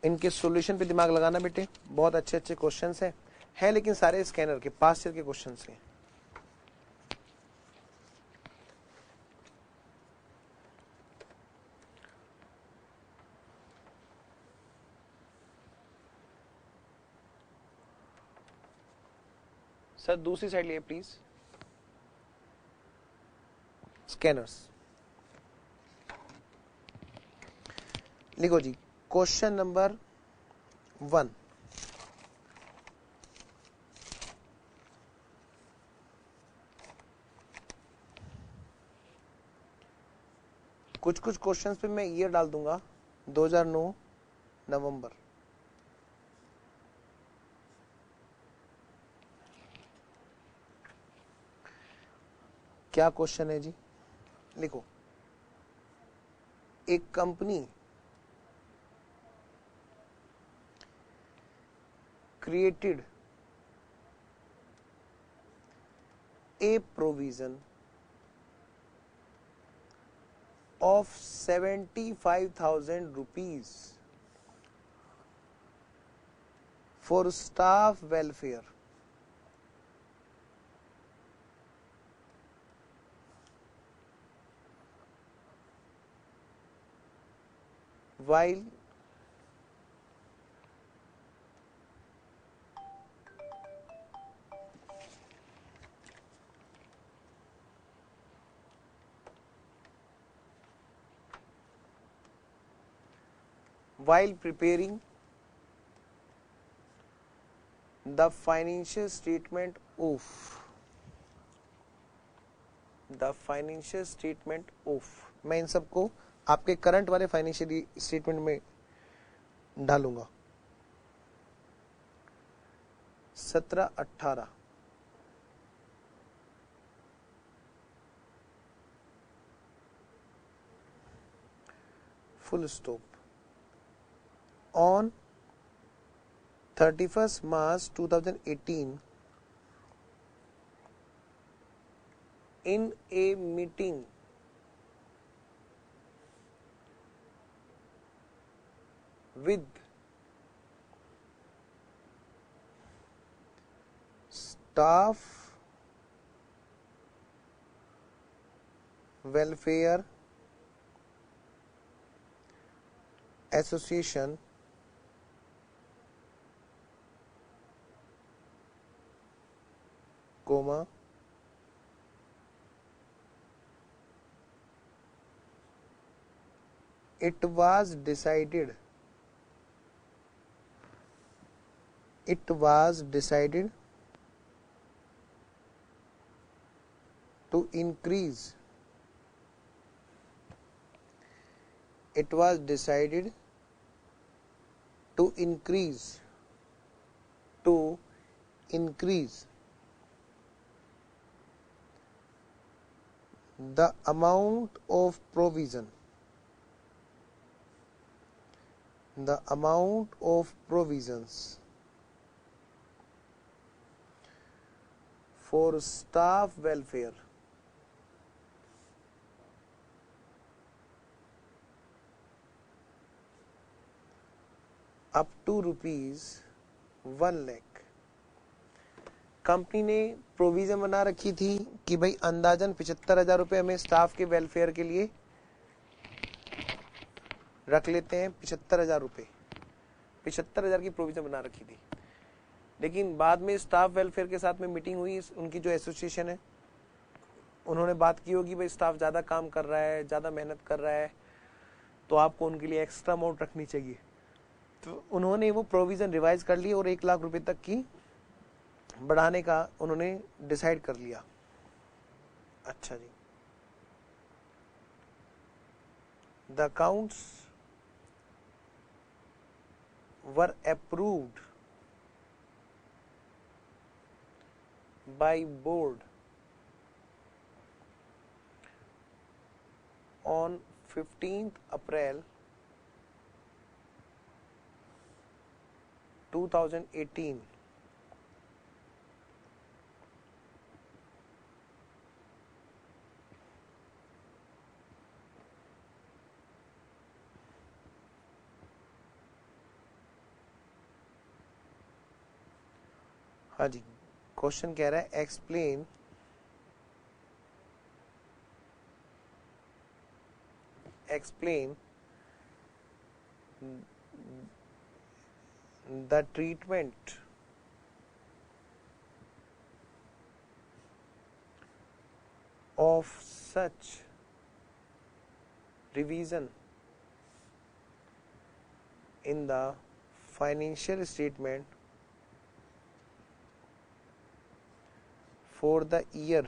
[SPEAKER 1] इनके सॉल्यूशन पे दिमाग लगाना बेटे। बहुत अच्छे अच्छे क्वेश्चंस हैं लेकिन सारे स्कैनर के पास के क्वेश्चंस हैं। सर दूसरी साइड लिए प्लीज, स्कैनर्स लिखो जी। क्वेश्चन नंबर 1, कुछ कुछ क्वेश्चंस पे मैं ईयर डाल दूंगा 2009 नवंबर। क्या क्वेश्चन है जी, लिखो। एक company created a provision of 75,000 rupees for staff welfare while preparing the financial statement of मैं इन सबको आपके करंट वाले फाइनेंशियल स्टेटमेंट में डालूंगा। 17-18 full stop. On 31st March 2018 in a meeting with staff welfare association comma it was decided to increase the amount of provisions for staff welfare up to rupees 1 lakh। Company ने provision बना रखी थी कि भाई अंदाजन 75,000 रुपये हमें staff के वेलफेयर के लिए रख लेते हैं। 75,000 रुपये, 75,000 की प्रोविजन बना रखी थी। लेकिन बाद में स्टाफ वेलफेयर के साथ में मीटिंग हुई, उनकी जो एसोसिएशन है उन्होंने बात की होगी भाई स्टाफ ज़्यादा काम कर रहा है, ज़्यादा मेहनत कर रहा है, तो आपको उनके लिए एक्स्ट्रा अमाउंट रखनी चाहिए। तो उन्होंने वो प्रोविज़न रिवाइज कर ली और 1 लाख रुपए तक की बढ़ाने का उन्होंने डिसाइड कर लिया। अच्छा जी, the accounts were approved by board on 15th April 2018. हाँ जी, क्वेश्चन कह रहा है explain the treatment of such revision in the financial statement for the year.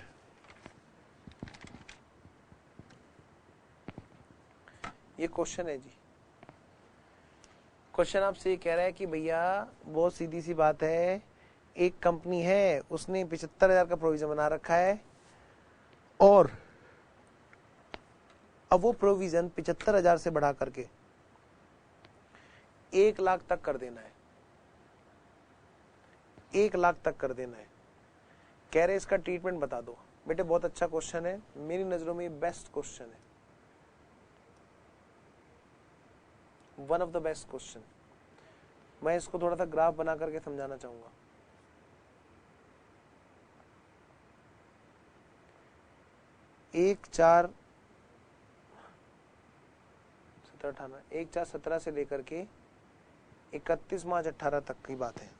[SPEAKER 1] ये क्वेश्चन है जी। क्वेश्चन आपसे ये कह रहा है कि भैया बहुत सीधी सी बात है, एक कंपनी है उसने 75,000 का प्रोविजन बना रखा है और अब वो प्रोविजन 75,000 से बढ़ा करके 1 लाख तक कर देना है, 1 लाख तक कर देना है। कह रहे इसका ट्रीटमेंट बता दो। बेटे बहुत अच्छा क्वेश्चन है, मेरी नजरों में बेस्ट क्वेश्चन है, one of the best question. मैं इसको थोड़ा सा ग्राफ बना करके समझाना चाहूंगा। एक चार 17 से लेकर के 31 मार्च 18 तक की बात है।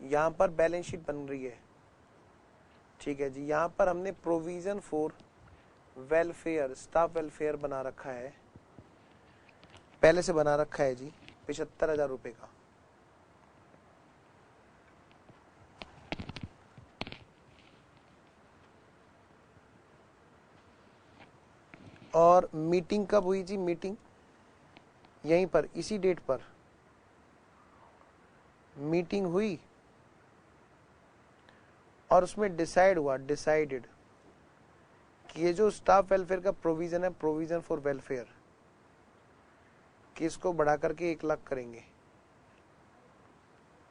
[SPEAKER 1] यहां पर बैलेंस शीट बन रही है, ठीक है जी। यहां पर हमने provision for welfare, staff welfare बना रखा है, पहले से बना रखा है जी 75,000 रुपए का। और मीटिंग कब हुई जी? मीटिंग यहीं पर इसी डेट पर मीटिंग हुई और उसमें डिसाइड हुआ, डिसाइडेड कि ये जो स्टाफ वेलफेयर का प्रोविजन है, प्रोविजन फॉर वेलफेयर, कि इसको बढ़ा करके 1 लाख करेंगे।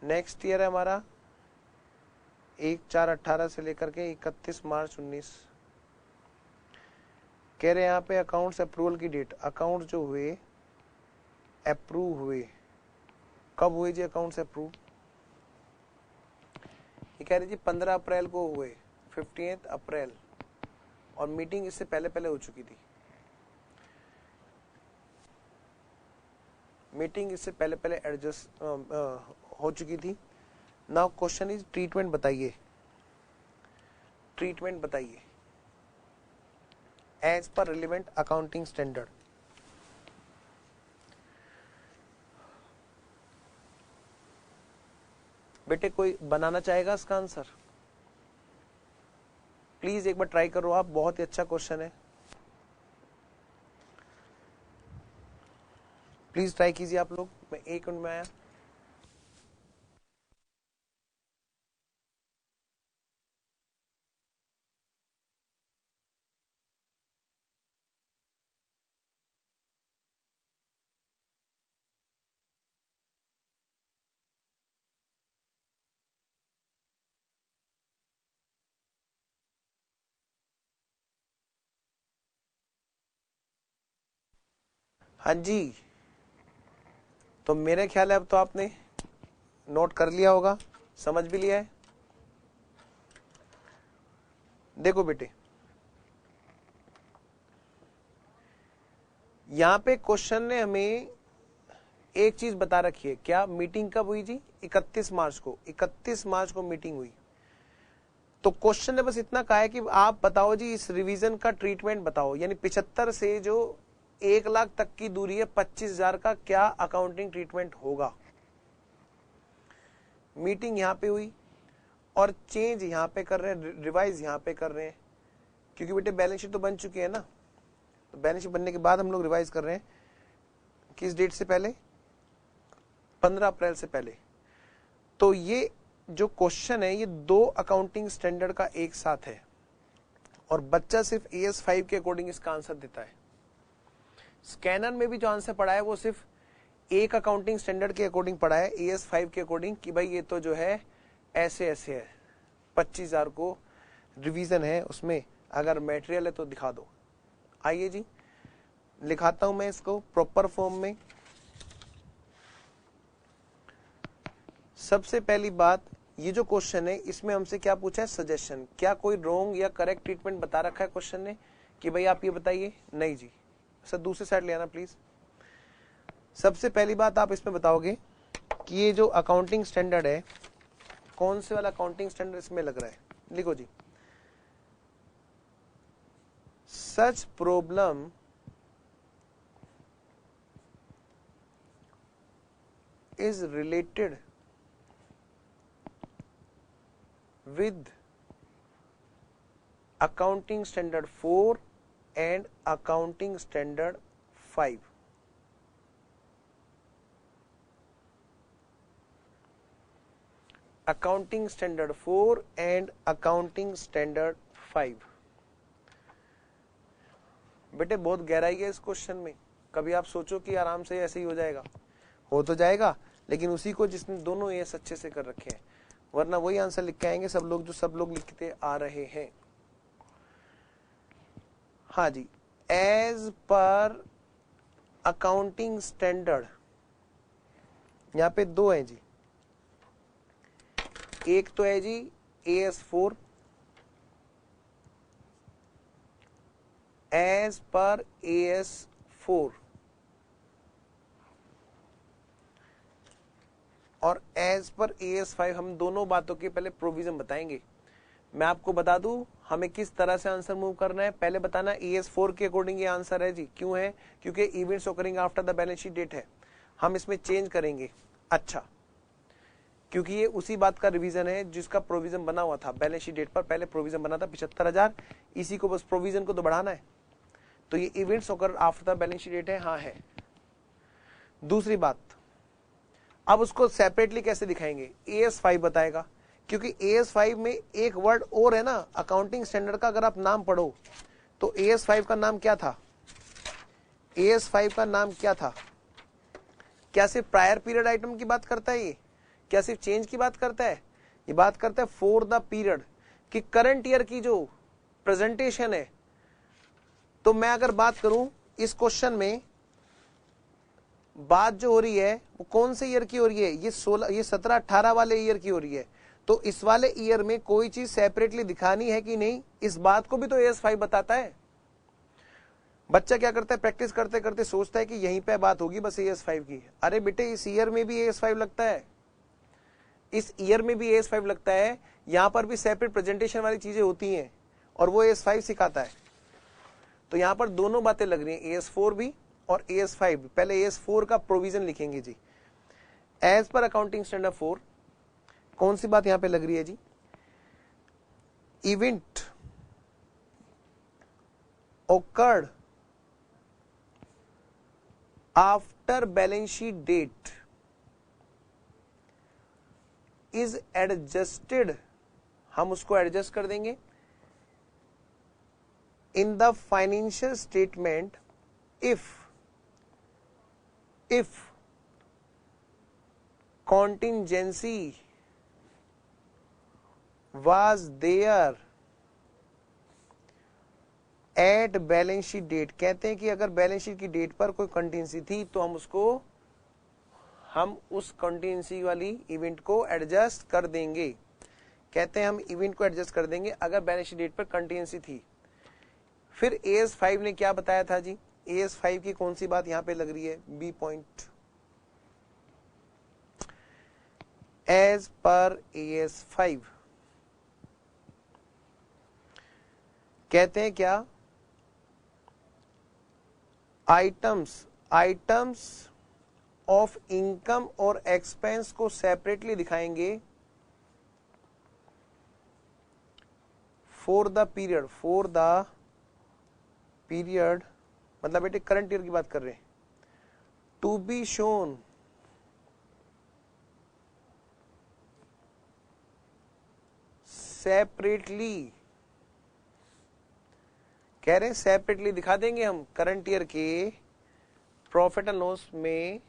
[SPEAKER 1] नेक्स्ट ईयर है हमारा 1/4/18 से लेकर के 31 मार्च 19। कह रहे यहाँ पे अकाउंट्स अप्रूवल की डेट, अकाउंट जो हुए अप्रूव हुए, कब हुए जी अकाउंट्स अप्रूव? ये कह रहे जी 15 अप्रैल को हुए, 15 अप्रैल, और मीटिंग इससे पहले पहले हो चुकी थी। मीटिंग इससे पहले पहले एडजस्ट हो चुकी थी। नाउ क्वेश्चन इज ट्रीटमेंट बताइए, ट्रीटमेंट बताइए as per relevant accounting standard. बेटे कोई बनाना चाहेगा इसका आंसर? प्लीज एक बार ट्राई करो आप, बहुत ही अच्छा क्वेश्चन है, प्लीज ट्राई कीजिए आप लोग। मैं 1 मिनट में आया। हाँ जी, तो मेरे ख्याल है अब तो आपने नोट कर लिया होगा, समझ भी लिया है। देखो बेटे, यहां पे क्वेश्चन ने हमें एक चीज बता रखी है, क्या? मीटिंग कब हुई जी? 31 मार्च को, 31 मार्च को मीटिंग हुई। तो क्वेश्चन ने बस इतना कहा है कि आप बताओ जी इस रिवीजन का ट्रीटमेंट बताओ, यानी 75 से जो 1 लाख तक की दूरी है 25,000 का क्या अकाउंटिंग ट्रीटमेंट होगा। मीटिंग यहां पे हुई और चेंज यहां पे कर रहे हैं, रिवाइज यहां पे कर रहे हैं, क्योंकि बेटे बैलेंस शीट तो बन चुकी है ना। तो बैलेंस शीट बनने के बाद हम लोग रिवाइज कर रहे हैं, किस डेट से पहले? 15 अप्रैल से पहले। तो ये जो क्वेश्चन है ये 2 अकाउंटिंग स्टैंडर्ड का एक साथ है, और बच्चा सिर्फ AS5 के अकॉर्डिंग इसका आंसर देता है। स्कैनर में भी जो आंसर पढ़ा है वो सिर्फ एक अकाउंटिंग स्टैंडर्ड के अकॉर्डिंग पढ़ा है, AS5 के अकॉर्डिंग, कि भाई ये तो जो है ऐसे ऐसे है। 25,000 को रिवीजन है, उसमें अगर मटेरियल है तो दिखा दो। आइए जी, लिखाता हूं मैं इसको प्रॉपर फॉर्म में। सबसे पहली बात, ये जो क्वेश्चन है इसमें हमसे क्या पूछा है, सजेशन। क्या कोई रॉन्ग या करेक्ट ट्रीटमेंट बता रखा है क्वेश्चन ने कि भाई आप ये बताइए? नहीं जी। सर दूसरी साइड ले आना प्लीज। सबसे पहली बात आप इसमें बताओगे कि ये जो अकाउंटिंग स्टैंडर्ड है, कौन से वाला अकाउंटिंग स्टैंडर्ड इसमें लग रहा है? लिखो जी, such problem is related with accounting standard 4 and accounting standard 5. Accounting standard 4 and accounting standard 5. बेटे बहुत गहराई है इस क्वेश्चन में। कभी आप सोचो कि आराम से ऐसे ही हो जाएगा, हो तो जाएगा, लेकिन उसी को जिसने दोनों एस अच्छे से कर रखे हैं, वरना वही आंसर लिख के आएंगे सब लोग जो सब लोग लिखते आ रहे हैं। हाँ जी, एज पर अकाउंटिंग स्टैंडर्ड, यहां पे दो है जी। एक तो है जी AS4, एज पर AS4, और एज पर AS5। हम दोनों बातों के पहले प्रोविजन बताएंगे। मैं आपको बता दूं हमें किस तरह से आंसर मूव करना है। पहले बताना AS4 के अकॉर्डिंग ये आंसर है जी। क्यों है? क्योंकि events occurring after the balance sheet date है, हम इसमें चेंज करेंगे। अच्छा, क्योंकि ये उसी बात का रिवीजन है जिसका प्रोविजन बना हुआ था बैलेंस शीट डेट पर। पहले प्रोविजन बना था 75,000, इसी को बस प्रोविजन को तो बढ़ाना है। तो ये events occur after the balance sheet date है, हाँ है। दूसरी बात, अब उसको सेपरेटली कैसे दिखाएंगे? AS5 बताएगा, क्योंकि AS5 में एक वर्ड और है ना अकाउंटिंग स्टैंडर्ड का। अगर आप नाम पढ़ो तो AS5 का नाम क्या था? AS5 का नाम क्या था? क्या सिर्फ प्रायर पीरियड आइटम की बात करता है ये? क्या सिर्फ चेंज की बात करता है? ये बात करता है फॉर द पीरियड, कि करंट ईयर की जो प्रेजेंटेशन है। तो मैं अगर बात करूं इस क्वेश्चन में, बात जो हो रही है वो कौन से ईयर की हो रही है? ये 17-18 वाले ईयर की हो रही है। तो इस वाले ईयर में कोई चीज सेपरेटली दिखानी है कि नहीं, इस बात को भी तो AS5 बताता है। बच्चा क्या करता है, प्रैक्टिस करते करते सोचता है कि यहीं पे बात होगी बस AS5 की। अरे बेटे, इस ईयर में भी AS5 लगता है, इस ईयर में भी AS5 लगता है, यहां पर भी सेपरेट प्रेजेंटेशन वाली चीजें होती हैं और वो AS5 सिखाता है। तो यहां पर दोनों बातें लग रही हैं, AS4 भी और AS5 भी। पहले AS4 का प्रोविजन लिखेंगे जी। एज पर अकाउंटिंग स्टैंडर्ड 4, कौन सी बात यहां पे लग रही है जी? Event occurred after balance sheet date is adjusted, हम उसको एडजस्ट कर देंगे in the financial statement if contingency was there at balance sheet date. कहते हैं कि अगर बैलेंस शीट की डेट पर कोई कंटिजेंसी थी तो हम उस कंटिजेंसी वाली इवेंट को एडजस्ट कर देंगे। कहते हैं हम इवेंट को एडजस्ट कर देंगे अगर बैलेंस शीट डेट पर कंटिजेंसी थी। फिर AS5 ने क्या बताया था जी? AS5 की कौन सी बात यहां पे लग रही है? B point, as per AS5 कहते हैं क्या? आइटम्स ऑफ इनकम और एक्सपेंस को सेपरेटली दिखाएंगे फॉर द पीरियड, मतलब बेटे करंट ईयर की बात कर रहे हैं। टू बी शोन सेपरेटली कह रहे हैं सेपरेटली दिखा देंगे हम करंट ईयर के प्रॉफिट एंड लॉस में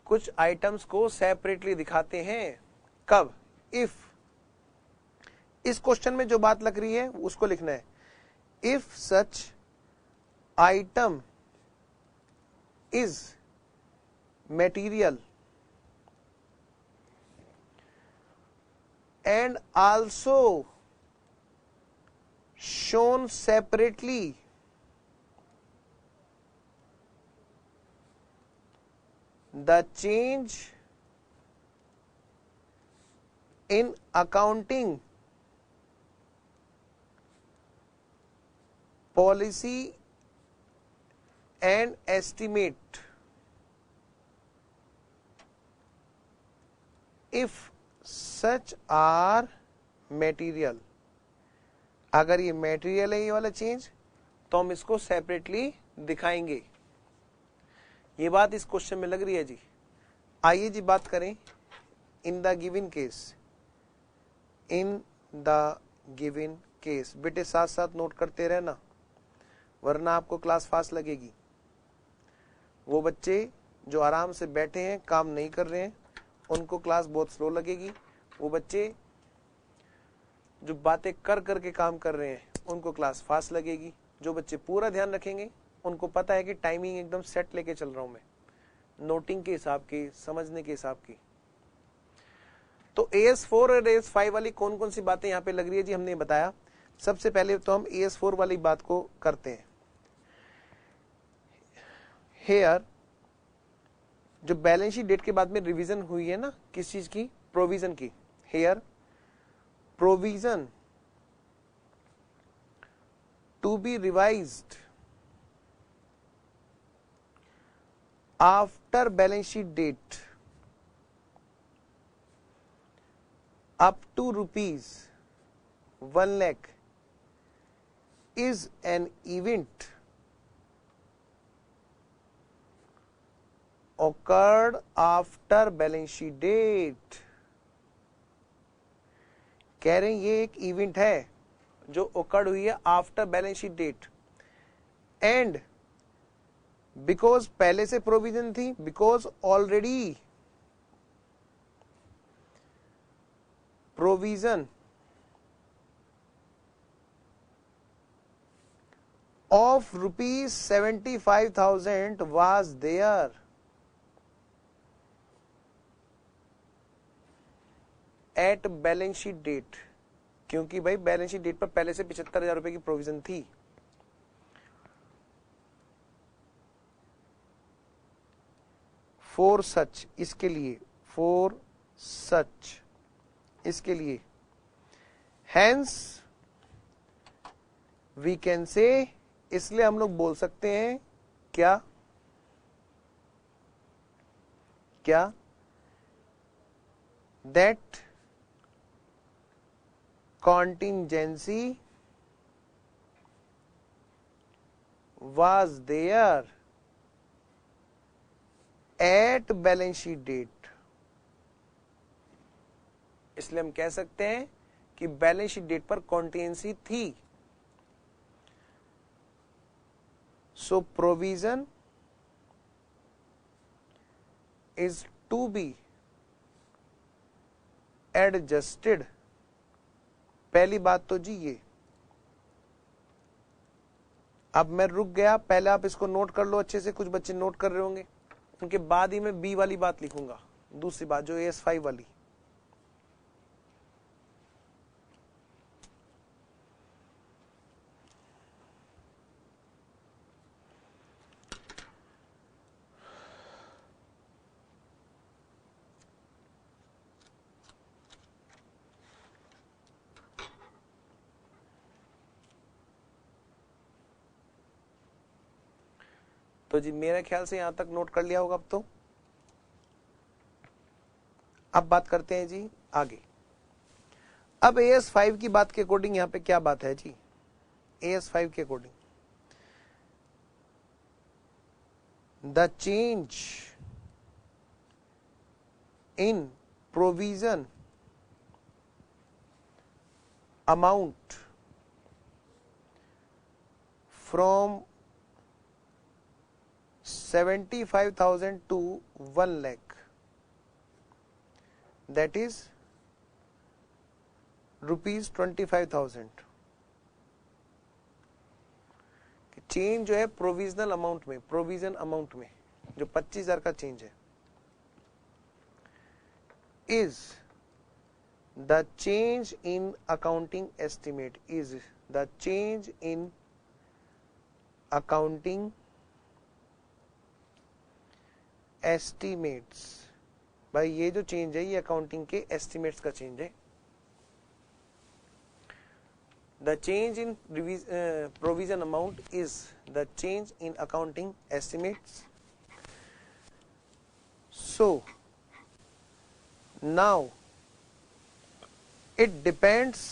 [SPEAKER 1] कुछ आइटम्स को सेपरेटली दिखाते हैं। कब? इफ, इस क्वेश्चन में जो बात लग रही है उसको लिखना है। If such item is material and also shown separately the change in accounting policy and estimate if such are material, अगर ये मेटीरियल है ये वाला चेंज तो हम इसको सेपरेटली दिखाएंगे। ये बात इस क्वेश्चन में लग रही है जी। आइए जी बात करें इन the given case. In the given case बेटे साथ साथ नोट करते रहना वरना आपको क्लास फास्ट लगेगी। वो बच्चे जो आराम से बैठे हैं काम नहीं कर रहे हैं उनको क्लास बहुत स्लो लगेगी। वो बच्चे जो बातें कर करके काम कर रहे हैं उनको क्लास फास्ट लगेगी। जो बच्चे पूरा ध्यान रखेंगे उनको पता है कि टाइमिंग एकदम सेट लेके चल रहा हूं मैं, नोटिंग के हिसाब की, समझने के हिसाब की। तो AS4 और AS5 वाली कौन कौन सी बातें यहां पे लग रही है जी हमने बताया। सबसे पहले तो हम AS4 वाली बात को करते हैं। हेयर जो बैलेंस शीट डेट के बाद में रिवीजन हुई है ना, किस चीज की? प्रोविजन की। Here provision to be revised after balance sheet date up to ₹1 lakh is an event occurred after balance sheet date। कह रहे हैं ये एक इवेंट है जो occurred हुई है after balance sheet date and because पहले से प्रोविजन थी, because already provision of ₹75,000 was there at balance sheet date. क्योंकि भाई बैलेंस शीट डेट पर पहले से 75,000 रुपए की प्रोविजन थी। फॉर सच, इसके लिए, फॉर सच इसके लिए, हैंस वी कैन से, इसलिए हम लोग बोल सकते हैं क्या क्या that contingency was there at balance sheet date। इसलिए हम कह सकते हैं कि बैलेंस शीट डेट पर कॉन्टिजेंसी थी। So provision is to be adjusted. पहली बात तो जी ये, अब मैं रुक गया, पहले आप इसको नोट कर लो अच्छे से, कुछ बच्चे नोट कर रहे होंगे, उनके बाद ही मैं बी वाली बात लिखूंगा, दूसरी बात जो AS5 वाली। तो जी मेरे ख्याल से यहां तक नोट कर लिया होगा अब तो। अब बात करते हैं जी आगे। अब AS5 की बात के अकॉर्डिंग यहां पे क्या बात है जी? AS5 के according the change in provision amount from 75,000 to 1 lakh, that is rupees 25,000। Change जो है प्रोविजनल अमाउंट में, प्रोविजन अमाउंट में जो 25,000 का चेंज है, is the change in accounting estimate, is the change in accounting estimates. भाई ये जो चेंज है ये अकाउंटिंग के एस्टिमेट्स का चेंज है। The change in provision amount is the change in accounting estimates. So now it depends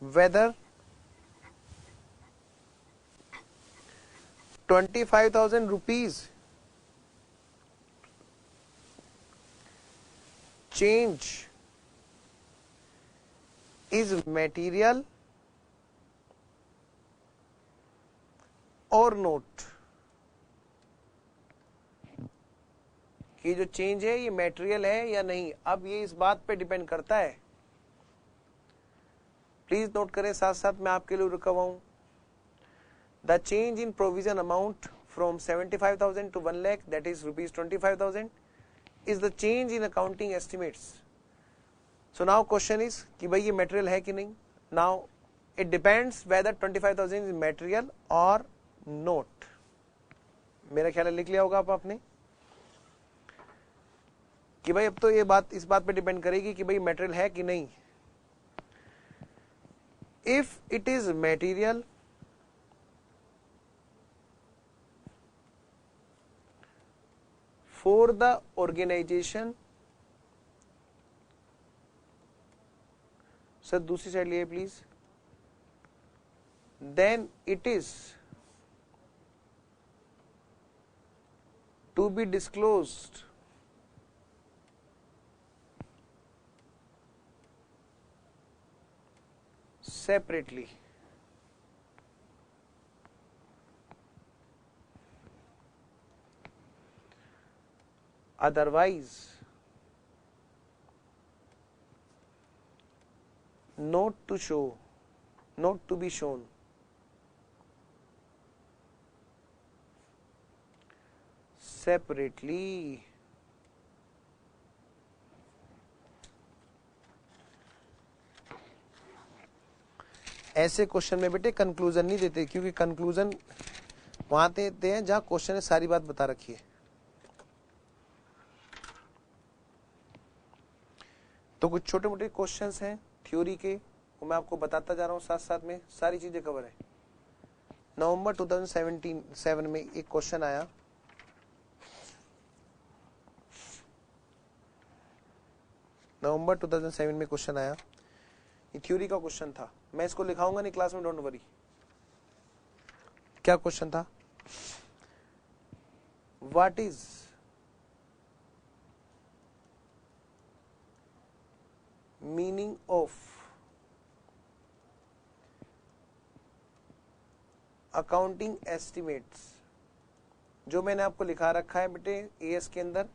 [SPEAKER 1] whether 25,000 rupees change is material or not, कि जो चेंज है ये मटेरियल है या नहीं। अब ये इस बात पे डिपेंड करता है, प्लीज नोट करें, साथ साथ मैं आपके लिए रुका हुआ हूं। The change in provision amount from 75,000 to 1 lakh, that is rupees 25,000, is the change in accounting estimates. So now question is कि भाई ये मटेरियल है कि नहीं। Now it depends whether 25,000 is material or not। मेरा ख्याल है लिख लिया होगा आप आपने कि भाई अब तो ये बात इस बात पे डिपेंड करेगी कि भाई मटेरियल है कि नहीं। If it is material, for the organisation, sir दूसरी साइड लिए please, then it is to be disclosed separately। Otherwise not to show, not to be shown। Separately। ऐसे क्वेश्चन में बेटे कंक्लूजन नहीं देते, क्योंकि कंक्लूजन वहां देते हैं जहां क्वेश्चन ने सारी बात बता रखी है। तो कुछ छोटे मोटे क्वेश्चंस हैं थ्योरी के, वो मैं आपको बताता जा रहा हूं, साथ साथ में सारी चीजें कवर है। नवंबर 2017 में एक क्वेश्चन आया, नवंबर 2007 में क्वेश्चन आया, ये थ्योरी का क्वेश्चन था। मैं इसको लिखाऊंगा नहीं क्लास में, डोंट वरी। क्या क्वेश्चन था? What is meaning of accounting estimates. जो मैंने आपको लिखा रखा है बेटे एएस के अंदर,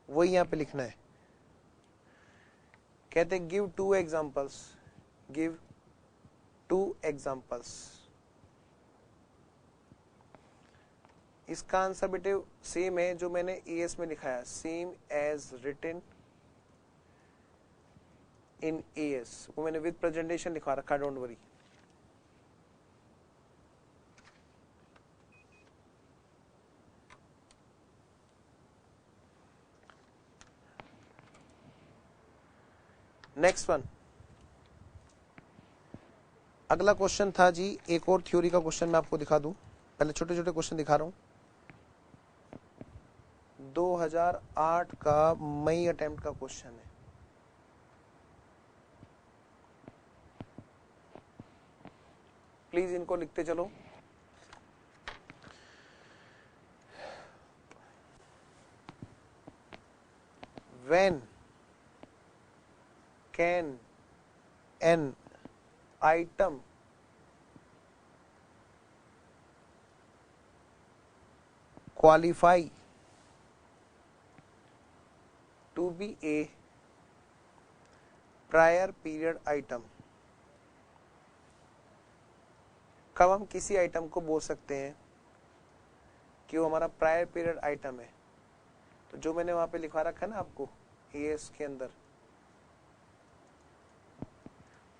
[SPEAKER 1] वही यहां पे लिखना है। कहते गिव 2 एग्जांपल्स, गिव 2 एग्जांपल्स। इसका आंसर बेटे सेम है जो मैंने एएस में लिखाया, same as written in AS, वो मैंने विद प्रेजेंटेशन लिखवा रखा, डोंट वरी। नेक्स्ट वन, अगला क्वेश्चन था जी, एक और थ्योरी का क्वेश्चन मैं आपको दिखा दूं। पहले छोटे छोटे क्वेश्चन दिखा रहा हूं। 2008 का मई अटेम्प्ट का क्वेश्चन है। प्लीज इनको लिखते चलो। When can an item qualify to be a prior period item। कब हम किसी आइटम को बोल सकते हैं कि वो हमारा प्रायर पीरियड आइटम है? तो जो मैंने वहां पे लिखवा रखा है ना आपको एएस के अंदर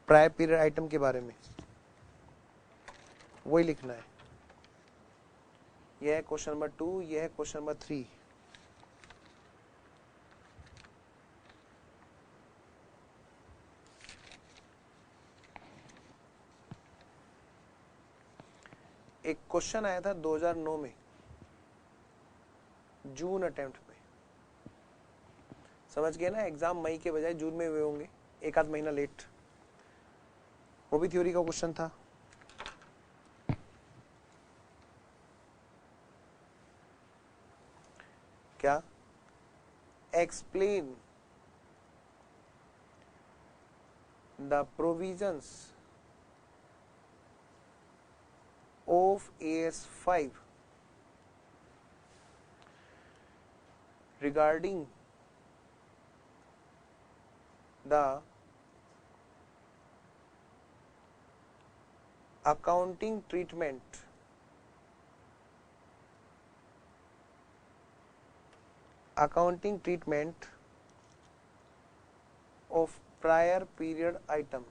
[SPEAKER 1] प्रायर पीरियड आइटम के बारे में, वही लिखना है। यह है क्वेश्चन नंबर 2, यह है क्वेश्चन नंबर 3। एक क्वेश्चन आया था 2009 में, जून अटेम्प्ट में। समझ गए ना, एग्जाम मई के बजाय जून में हुए होंगे, एक आध महीना लेट। वो भी थ्योरी का क्वेश्चन था। क्या? Explain the provisions of AS5 regarding the accounting treatment of prior period item।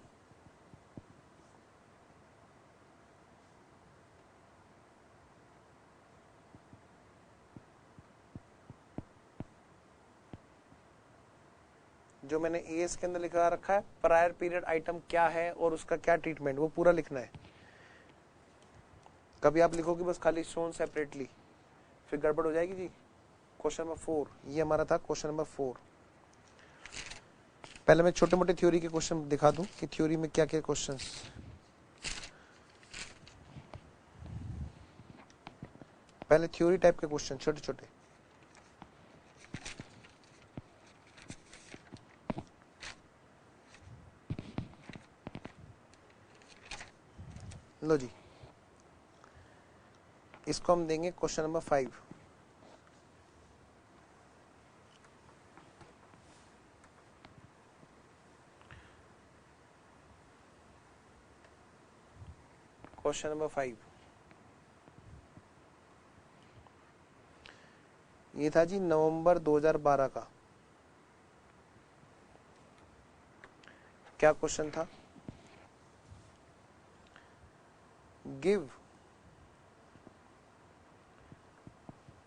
[SPEAKER 1] जो मैंने एएस के अंदर लिखा रखा है प्रायर पीरियड आइटम क्या है और उसका क्या ट्रीटमेंट, वो पूरा लिखना है। कभी आप लिखोगे बस खाली शोन सेपरेटली, फिर गड़बड़ हो जाएगी जी। क्वेश्चन नंबर 4 ये हमारा था, क्वेश्चन नंबर 4। पहले मैं छोटे मोटे थ्योरी के क्वेश्चन दिखा दूं कि थ्योरी में क्या क्या क्वेश्चंस। पहले थ्योरी टाइप के क्वेश्चन छोटे छोटे। लो जी, इसको हम देंगे क्वेश्चन नंबर 5। क्वेश्चन नंबर 5 ये था जी नवंबर 2012 का। क्या क्वेश्चन था? Give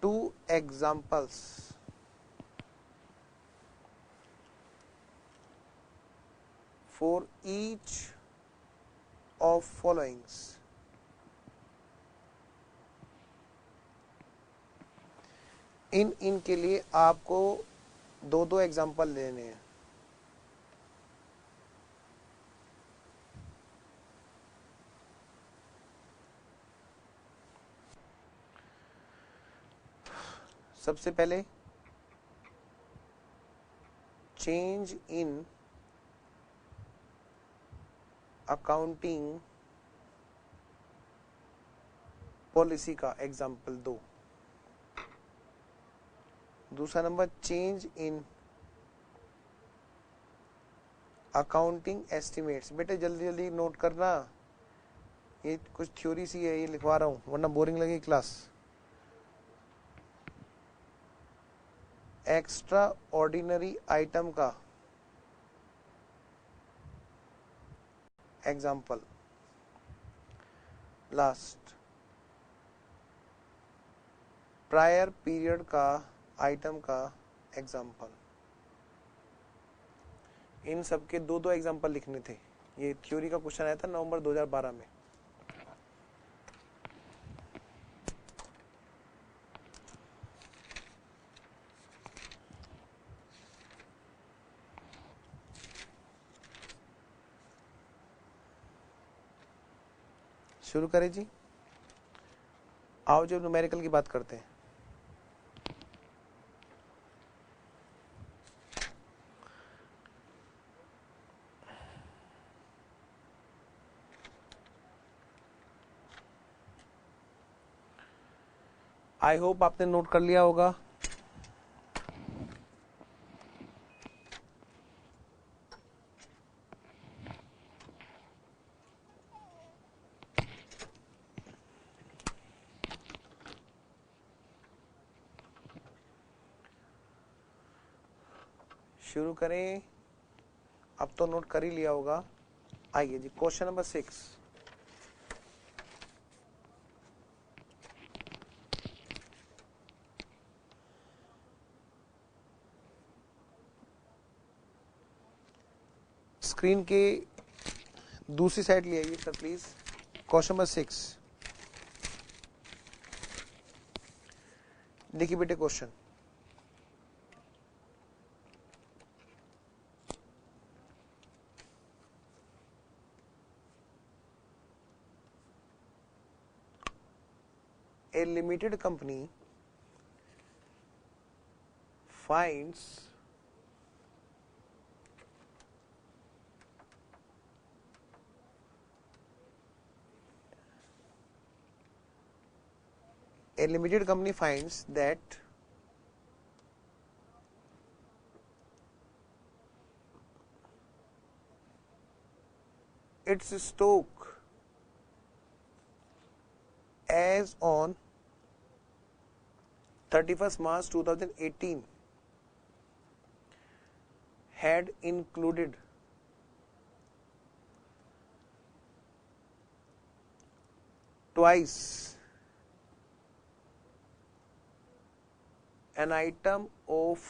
[SPEAKER 1] 2 examples for each of followings। इन के लिए आपको दो दो एग्जाम्पल लेने हैं। सबसे पहले चेंज इन अकाउंटिंग पॉलिसी का एग्जाम्पल दो। दूसरा number change in accounting estimates. बेटे जल्दी जल्दी नोट करना, ये कुछ थ्योरी सी है, ये लिखवा रहा हूं वरना बोरिंग लगेगी क्लास। एक्स्ट्रा ऑर्डिनरी आइटम का एग्जाम्पल। लास्ट प्रायर पीरियड का आइटम का एग्जाम्पल। इन सब के दो दो एग्जाम्पल लिखने थे। ये थ्योरी का क्वेश्चन आया था नवंबर 2012 में। शुरू करें जी। आओ जब न्यूमेरिकल की बात करते हैं। आई होप आपने नोट कर लिया होगा। शुरू करें, अब तो नोट कर ही लिया होगा। आइए जी, क्वेश्चन नंबर 6। स्क्रीन के दूसरी साइड ले आइए सर प्लीज। क्वेश्चन नंबर 6 देखिए बेटे, question a limited company finds that its stock as on 31st March 2018 had included twice an item of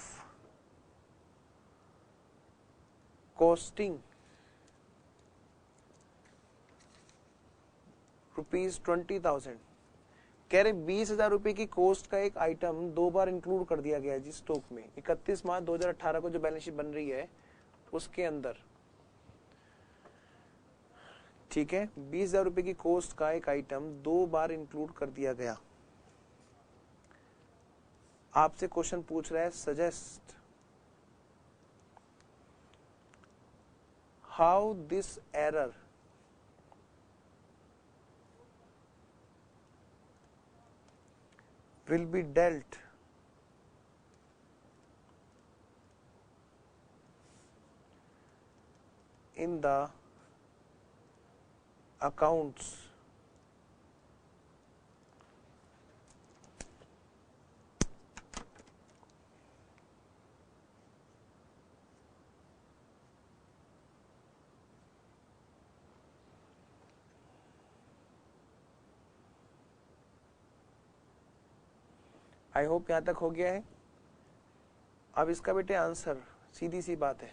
[SPEAKER 1] costing ₹20,000। कह रहे 20,000 रुपए की कॉस्ट का एक आइटम 2 बार इंक्लूड कर दिया गया है जी स्टॉक में। 31 मार्च 2018 को जो बैलेंस शीट बन रही है उसके अंदर, ठीक है, 20,000 रुपए की कॉस्ट का एक आइटम 2 बार इंक्लूड कर दिया गया। आपसे क्वेश्चन पूछ रहा है, suggest how this error will be dealt in the accounts I hope यहां तक हो गया है। अब इसका बेटे आंसर सीधी सी बात है,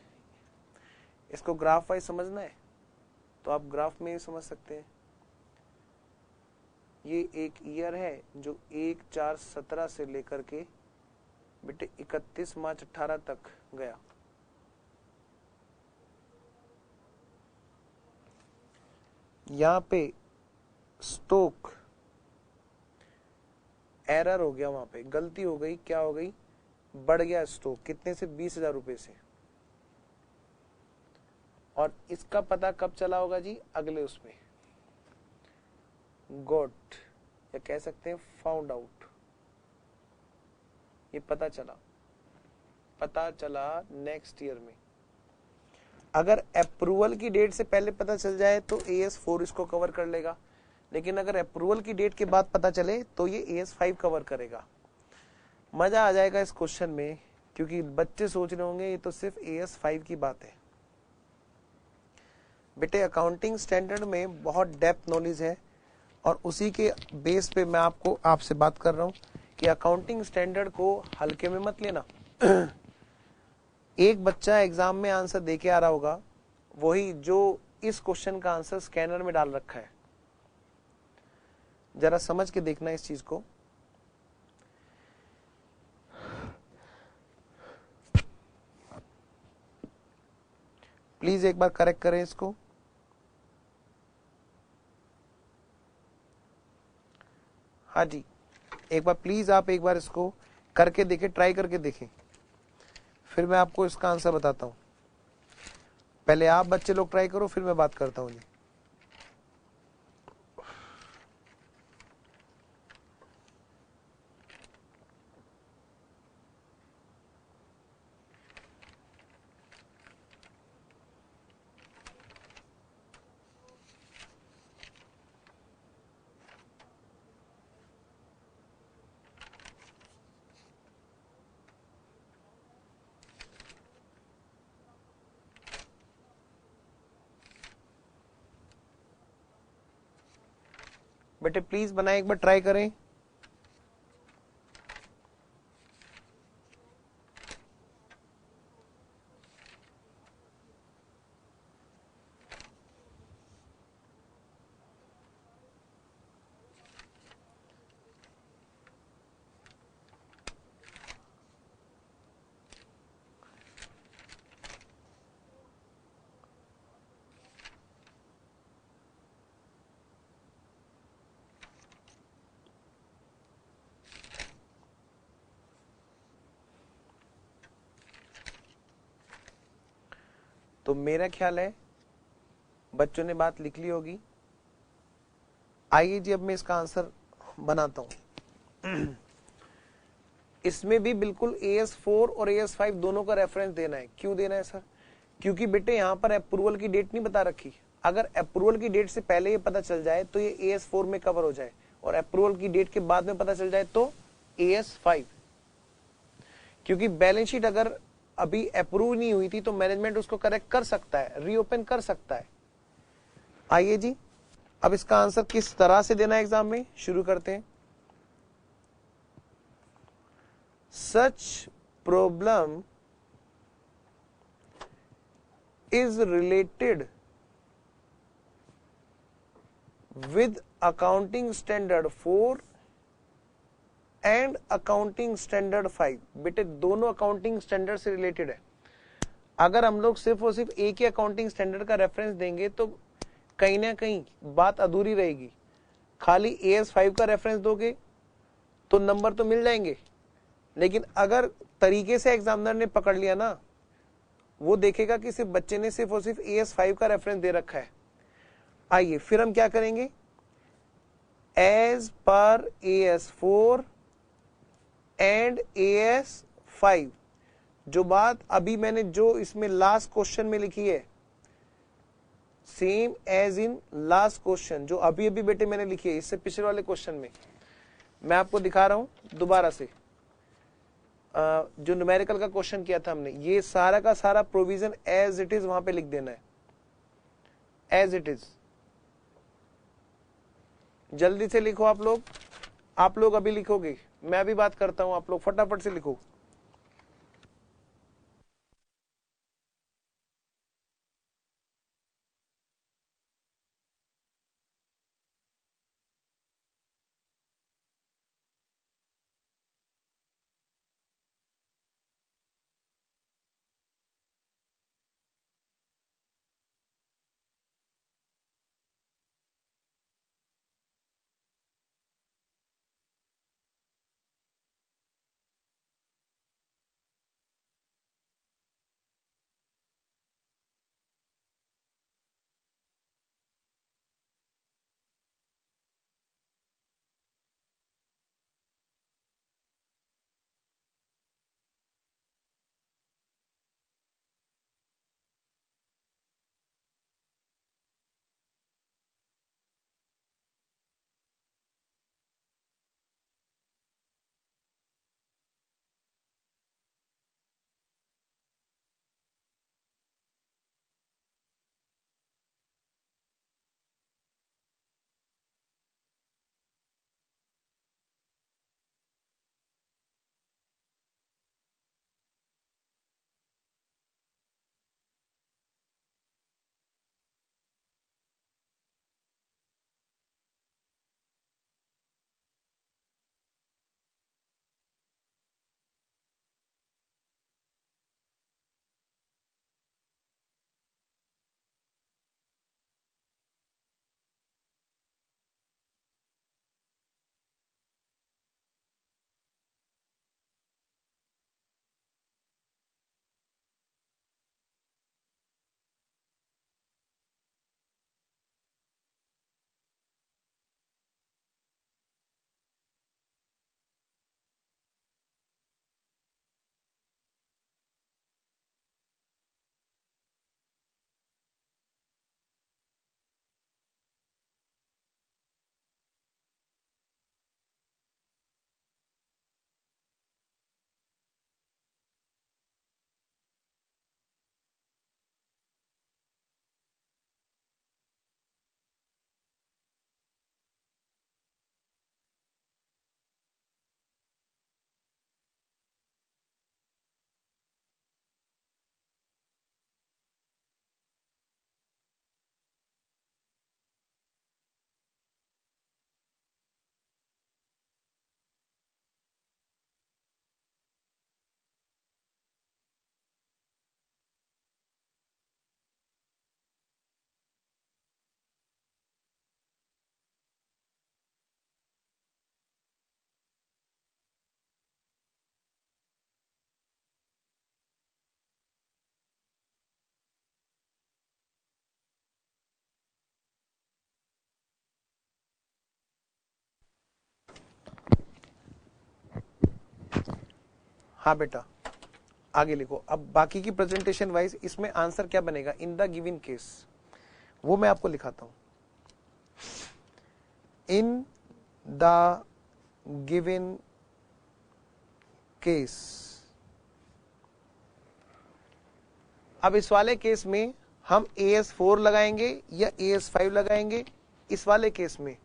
[SPEAKER 1] इसको ग्राफ वाइज समझना है तो आप ग्राफ में समझ सकते हैं। ये एक ईयर है जो 1/4/17 से लेकर के बेटे 31 मार्च 18 तक गया। यहां पे स्टॉक एरर हो गया, वहां पे गलती हो गई। क्या हो गई? बढ़ गया स्टॉक, कितने से? 20,000 रुपए से। और इसका पता कब चला होगा जी? अगले उसमें गॉट, या कह सकते हैं फाउंड आउट। ये पता चला नेक्स्ट ईयर में। अगर अप्रूवल की डेट से पहले पता चल जाए तो AS4 इसको कवर कर लेगा, लेकिन अगर अप्रूवल की डेट के बाद पता चले तो ये AS5 कवर करेगा। मजा आ जाएगा इस क्वेश्चन में, क्योंकि बच्चे सोच रहे होंगे ये तो सिर्फ AS5 की बात है। बेटे अकाउंटिंग स्टैंडर्ड में बहुत डेप्थ नॉलेज है और उसी के बेस पे मैं आपसे बात कर रहा हूं कि अकाउंटिंग स्टैंडर्ड को हल्के में मत लेना। एक बच्चा एग्जाम में आंसर देके आ रहा होगा, वही जो इस क्वेश्चन का आंसर स्कैनर में डाल रखा है। जरा समझ के देखना इस चीज को। प्लीज एक बार करेक्ट करें इसको। हाँ जी, एक बार प्लीज आप एक बार इसको करके देखें, ट्राई करके देखें, फिर मैं आपको इसका आंसर बताता हूं। पहले आप बच्चे लोग ट्राई करो, फिर मैं बात करता हूं जी। बेटे प्लीज बनाए, एक बार ट्राई करें। तो मेरा ख्याल है बच्चों ने बात लिख ली होगी। आइए जी अब मैं इसका आंसर बनाता हूं। इसमें भी बिल्कुल AS4 और AS5 दोनों का रेफरेंस देना है। क्यों देना है सर? क्योंकि बेटे यहां पर अप्रूवल की डेट नहीं बता रखी। अगर अप्रूवल की डेट से पहले ये पता चल जाए तो ये AS4 में कवर हो जाए, और अप्रूवल की डेट के बाद में पता चल जाए तो AS5। क्योंकि बैलेंस शीट अगर अभी अप्रूव नहीं हुई थी तो मैनेजमेंट उसको करेक्ट कर सकता है, रीओपन कर सकता है। आइए जी अब इसका आंसर किस तरह से देना है एग्जाम में, शुरू करते हैं। सच problem is related with accounting standard 4 and accounting standard 5। बेटे दोनों अकाउंटिंग स्टैंडर्ड से रिलेटेड है। अगर हम लोग सिर्फ और सिर्फ एक ही अकाउंटिंग स्टैंडर्ड का रेफरेंस देंगे तो कहीं ना कहीं बात अधूरी रहेगी। खाली AS5 का रेफरेंस दोगे तो नंबर तो मिल जाएंगे, लेकिन अगर तरीके से एग्जामिनर ने पकड़ लिया ना, वो देखेगा कि सिर्फ बच्चे ने सिर्फ और सिर्फ AS5 का रेफरेंस दे रखा है। आइए फिर हम क्या करेंगे, as per AS4 and AS5 जो बात अभी मैंने जो इसमें लास्ट क्वेश्चन में लिखी है, same as in last question जो अभी अभी बेटे मैंने लिखी है, इससे पिछले वाले क्वेश्चन में मैं आपको दिखा रहा हूं दोबारा से। जो न्यूमेरिकल का क्वेश्चन किया था हमने, ये सारा का सारा प्रोविजन एज इट इज वहां पे लिख देना है, एज इट इज। जल्दी से लिखो आप लोग, आप लोग अभी लिखोगे, मैं अभी बात करता हूं, आप लोग फटाफट से लिखो। हाँ बेटा आगे लिखो। अब बाकी की प्रेजेंटेशन वाइज इसमें आंसर क्या बनेगा इन द गिवन केस, वो मैं आपको लिखाता हूं। इन द गिवन केस, अब इस वाले केस में हम AS4 लगाएंगे या AS5 लगाएंगे। इस वाले केस में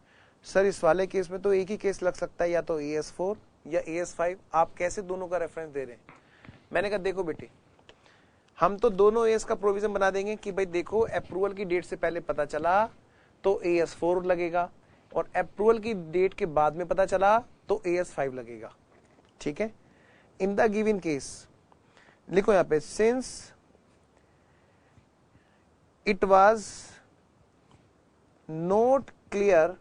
[SPEAKER 1] सर, इस वाले केस में तो एक ही केस लग सकता है, या तो AS4 या AS5। आप कैसे दोनों का रेफरेंस दे रहे हैं? मैंने कहा देखो बेटे, हम तो दोनों AS का प्रोविजन बना देंगे कि भाई देखो अप्रूवल की डेट से पहले पता चला तो AS4 लगेगा, और अप्रूवल की डेट के बाद में पता चला तो AS5 लगेगा। ठीक है, इन द गिवन केस लिखो यहां पे, since it was not clear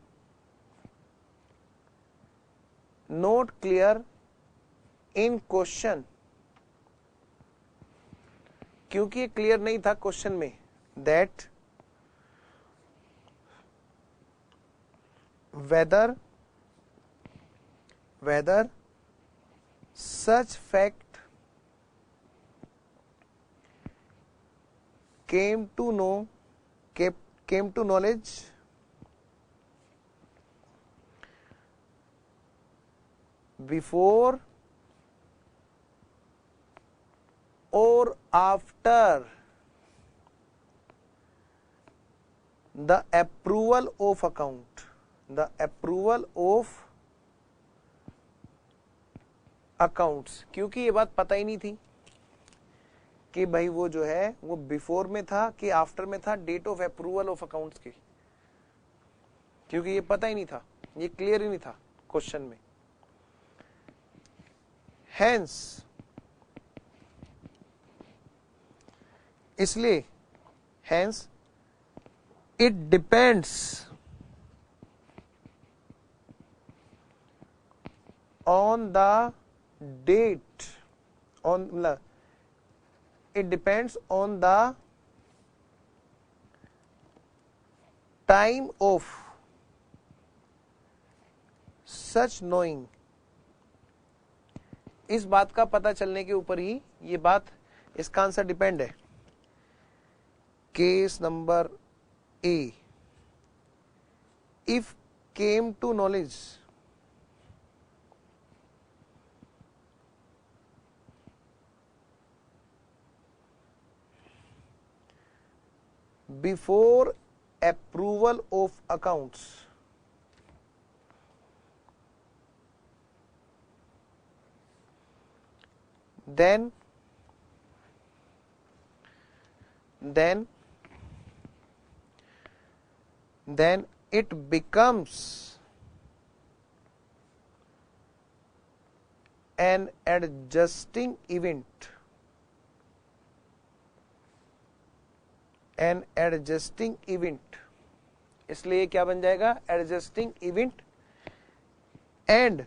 [SPEAKER 1] in question, क्योंकि क्लियर नहीं था क्वेश्चन में, that whether such fact came to knowledge before or after the approval of account, क्योंकि ये बात पता ही नहीं थी कि भाई वो जो है वो बिफोर में था कि आफ्टर में था date of approval of accounts की, क्योंकि ये पता ही नहीं था, ये क्लियर ही नहीं था क्वेश्चन में। हेंस, इसलिए hence it depends on the date, it depends on the time of such knowing, इस बात का पता चलने के ऊपर ही ये बात, इसका आंसर डिपेंड है। Case number A, if came to knowledge before approval of accounts, then it becomes an adjusting event, इसलिए क्या बन जाएगा adjusting event, and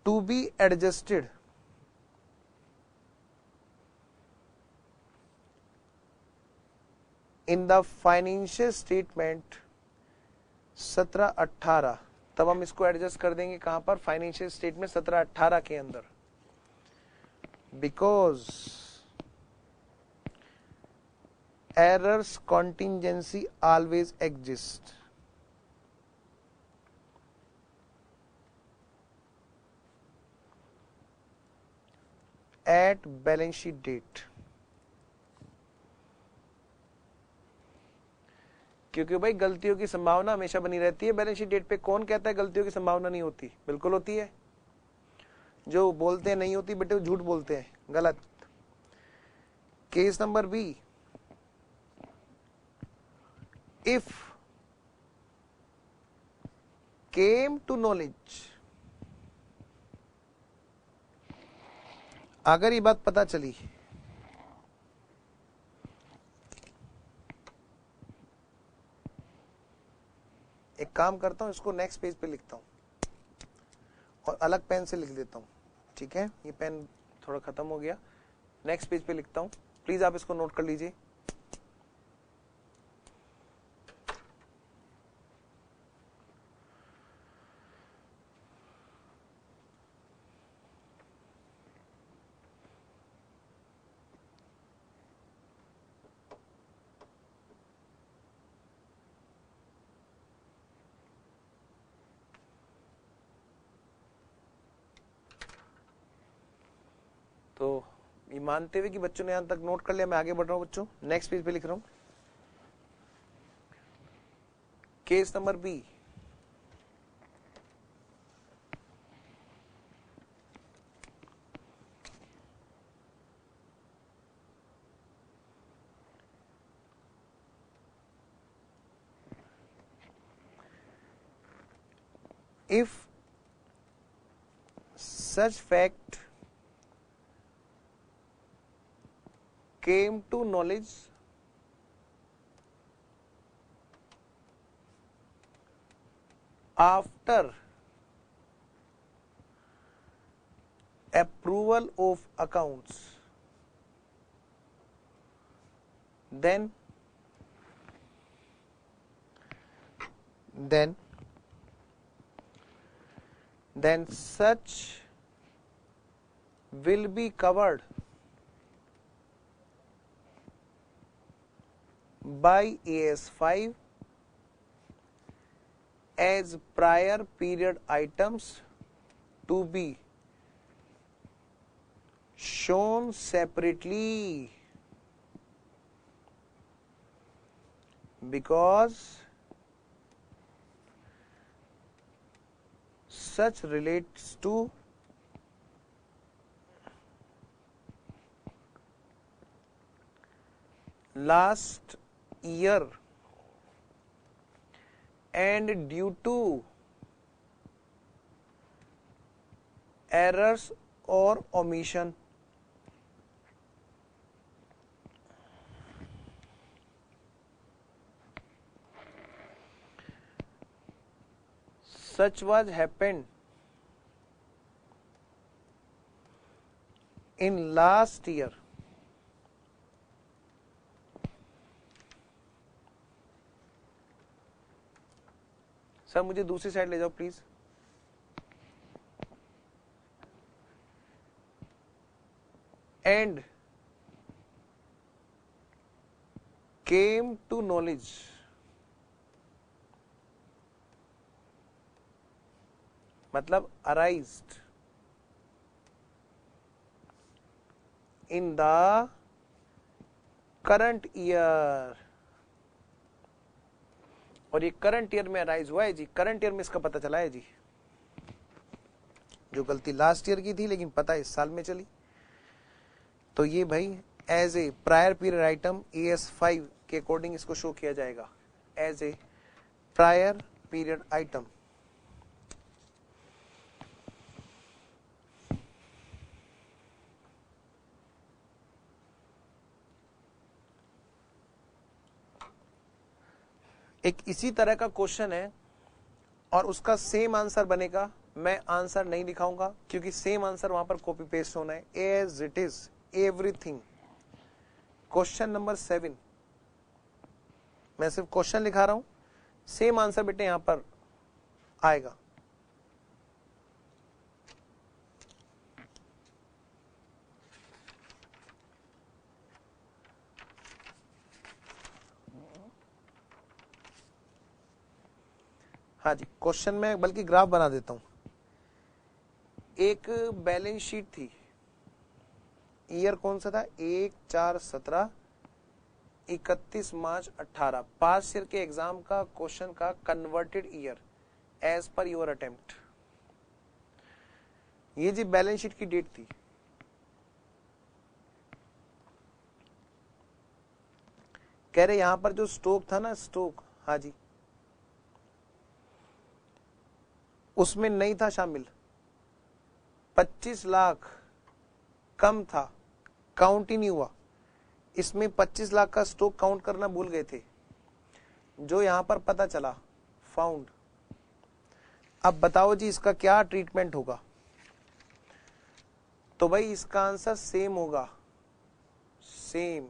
[SPEAKER 1] to be adjusted in the financial statement 17-18। तब हम इसको एडजस्ट कर देंगे कहां पर, फाइनेंशियल स्टेटमेंट 17-18 के अंदर, because errors contingency always exist, at balance sheet date, क्योंकि भाई गलतियों की संभावना हमेशा बनी रहती है बैलेंस शीट डेट पे। कौन कहता है गलतियों की संभावना नहीं होती? बिल्कुल होती है। जो बोलते हैं नहीं होती बेटे वो झूठ बोलते हैं, गलत। Case number B, if came to knowledge, अगर ये बात पता चली, एक काम करता हूं इसको नेक्स्ट पेज पे लिखता हूं और अलग पेन से लिख देता हूं। ठीक है, ये पेन थोड़ा खत्म हो गया, नेक्स्ट पेज पे लिखता हूं, प्लीज आप इसको नोट कर लीजिए। ये मानते हुए कि बच्चों ने यहां तक नोट कर लिया, मैं आगे बढ़ रहा हूं बच्चों, नेक्स्ट पेज पे लिख रहा हूं। Case number B, if such fact came to knowledge after approval of accounts, then such will be covered by AS5 as prior period items to be shown separately, because such relates to last year and due to errors or omission such was happened in last year, sir मुझे दूसरी side ले जाओ please. And came to knowledge, मतलब arised in the current year, और ये current year में arise हुआ है जी, करंट ईयर में इसका पता चला है जी, जो गलती लास्ट ईयर की थी लेकिन पता इस साल में चली। तो ये भाई as a prior period item AS5 के अकॉर्डिंग इसको शो किया जाएगा as a prior period item. एक इसी तरह का क्वेश्चन है और उसका सेम आंसर बनेगा, मैं आंसर नहीं दिखाऊंगा क्योंकि सेम आंसर वहां पर कॉपी पेस्ट होना है as it is everything. Question number 7, मैं सिर्फ क्वेश्चन लिखा रहा हूं, सेम आंसर बेटे यहां पर आएगा। हाँ जी, क्वेश्चन में बल्कि ग्राफ बना देता हूं। एक बैलेंस शीट थी, ईयर कौन सा था, 1/4/17, 31 मार्च 18, पास ईयर के एग्जाम का क्वेश्चन का converted year as per your attempt. ये जी बैलेंस शीट की डेट थी, कह रहे यहां पर जो स्टॉक था ना, स्टॉक, हाँ जी, उसमें नहीं था शामिल, 25 लाख कम था, काउंट ही नहीं हुआ। इसमें 25 लाख का स्टॉक काउंट करना भूल गए थे, जो यहां पर पता चला, फाउंड। अब बताओ जी इसका क्या ट्रीटमेंट होगा। तो भाई इसका आंसर सेम होगा, सेम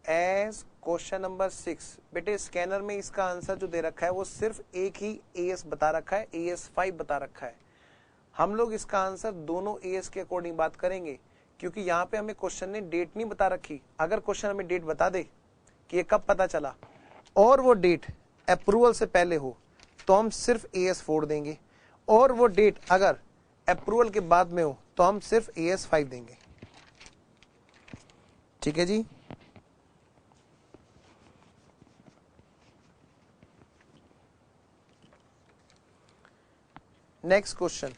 [SPEAKER 1] एज क्वेश्चन नंबर 6। बेटे स्कैनर में इसका आंसर जो दे रखा है वो सिर्फ एक ही AS बता रखा है, AS5 बता रखा है। हम लोग इसका आंसर दोनों AS के अकॉर्डिंग बात करेंगे, क्योंकि यहाँ पे हमें क्वेश्चन ने डेट नहीं बता रखी। अगर क्वेश्चन हमें डेट बता दे कि ये कब पता चला और वो डेट अप्रूवल से पहले हो तो हम सिर्फ AS4 देंगे, और वो डेट अगर अप्रूवल के बाद में हो तो हम सिर्फ AS5 देंगे। ठीक है जी। Next question,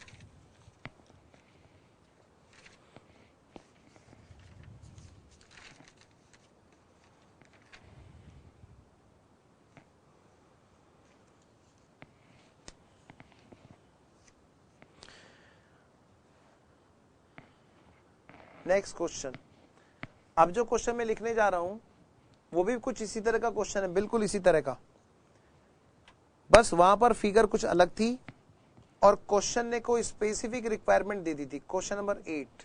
[SPEAKER 1] next question. अब जो क्वेश्चन मैं लिखने जा रहा हूं वो भी कुछ इसी तरह का क्वेश्चन है, बिल्कुल इसी तरह का, बस वहां पर फिगर कुछ अलग थी और क्वेश्चन ने कोई स्पेसिफिक रिक्वायरमेंट दे दी थी। क्वेश्चन नंबर 8,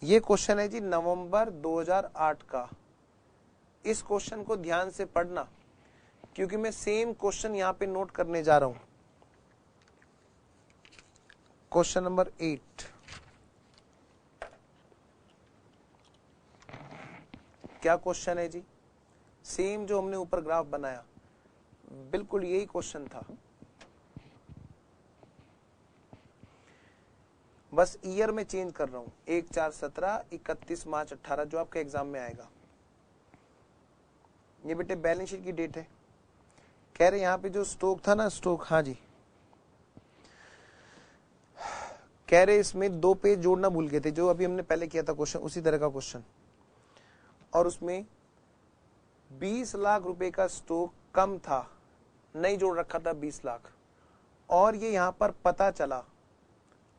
[SPEAKER 1] ये क्वेश्चन है जी नवंबर 2008 का। इस क्वेश्चन को ध्यान से पढ़ना क्योंकि मैं सेम क्वेश्चन यहां पे नोट करने जा रहा हूं। क्वेश्चन नंबर 8, क्या क्वेश्चन है जी? सेम जो हमने ऊपर ग्राफ बनाया, बिल्कुल यही क्वेश्चन था, बस ईयर में चेंज कर रहा हूं। 1/4/17, 31 मार्च 18 जो आपके एग्जाम में आएगा। ये बेटे बैलेंस शीट की डेट है। कह रहे यहां पे जो स्टॉक था ना, स्टॉक, हाँ जी, कह रहे इसमें 2 पेज जोड़ना भूल गए थे, जो अभी हमने पहले किया था क्वेश्चन, उसी तरह का क्वेश्चन, और उसमें 20 लाख रुपए का स्टॉक कम था, नहीं जोड़ रखा था 20 लाख, और ये यहां पर पता चला।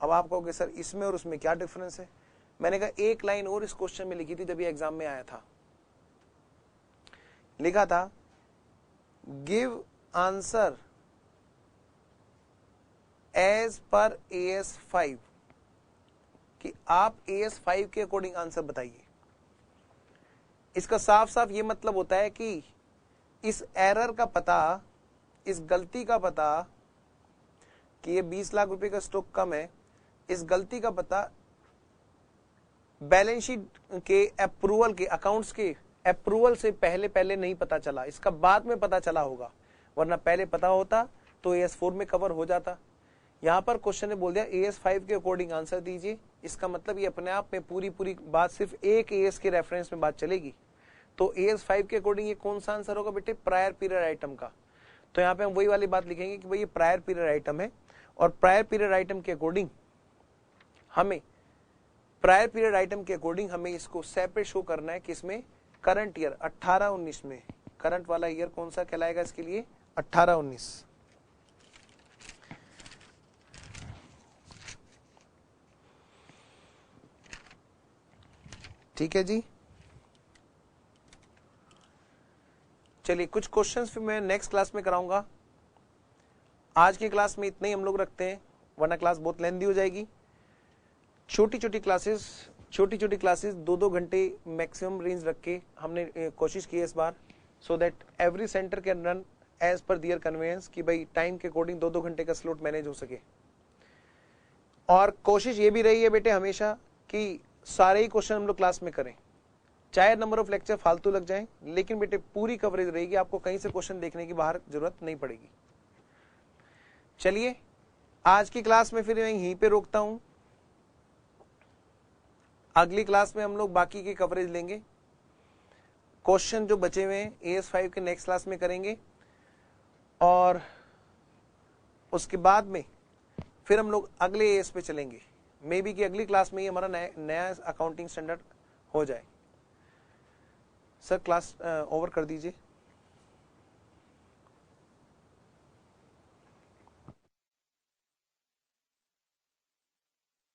[SPEAKER 1] अब आप कहोगे सर इसमें और उसमें क्या डिफरेंस है? मैंने कहा एक लाइन और इस क्वेश्चन में लिखी थी जब ये एग्जाम में आया था। लिखा था give answer as per AS5, कि आप AS5 के अकॉर्डिंग आंसर बताइए। इसका साफ साफ ये मतलब होता है कि इस एरर का पता, इस गलती का पता कि ये 20 लाख रुपए का स्टॉक कम है, इस गलती का पता बैलेंस शीट के अप्रूवल के, अकाउंट्स के अप्रूवल से पहले पहले नहीं पता चला, इसका बाद में पता चला होगा, वरना पहले पता होता तो AS4 में कवर हो जाता। यहां पर क्वेश्चन ने बोल दिया AS5 के अकॉर्डिंग आंसर दीजिए। इसका मतलब ये अपने आप में पूरी बात सिर्फ एक AS के रेफरेंस में बात चलेगी। तो AS5 के अकॉर्डिंग ये कौन सा आंसर होगा बेटे? प्रायर पीरियड आइटम का। तो यहाँ पे हम वही वाली बात लिखेंगे कि भाई ये प्रायर पीरियड आइटम है, और प्रायर पीरियड आइटम के अकॉर्डिंग हमें इसको सेपरेट शो करना है। किसमें? करंट ईयर 18-19 में। करंट वाला ईयर कौन सा कहलाएगा इसके लिए? 18-19। ठीक है जी। चलिए कुछ क्वेश्चंस फिर मैं नेक्स्ट क्लास में कराऊंगा। आज की क्लास में इतने ही हम लोग रखते हैं, वरना क्लास बहुत लेंथी हो जाएगी। छोटी छोटी क्लासेस 2-2 घंटे मैक्सिमम रेंज रख के हमने कोशिश की है इस बार, so that every centre can run as per their convenience, कि भाई टाइम के अकॉर्डिंग 2-2 घंटे का स्लॉट मैनेज हो सके। और कोशिश ये भी रही है बेटे हमेशा कि सारे ही क्वेश्चन हम लोग क्लास में करें, चाहे नंबर ऑफ लेक्चर फालतू लग जाए, लेकिन बेटे पूरी कवरेज रहेगी, आपको कहीं से क्वेश्चन देखने की बाहर जरूरत नहीं पड़ेगी। चलिए आज की क्लास में फिर मैं यहीं पे रोकता हूं। अगली क्लास में हम लोग बाकी की कवरेज लेंगे, क्वेश्चन जो बचे हुए हैं AS5 के नेक्स्ट क्लास में करेंगे, और उसके बाद में फिर हम लोग अगले AS पे चलेंगे। मे बी कि अगली क्लास में ही हमारा नया अकाउंटिंग स्टैंडर्ड हो जाए। सर क्लास ओवर कर दीजिए।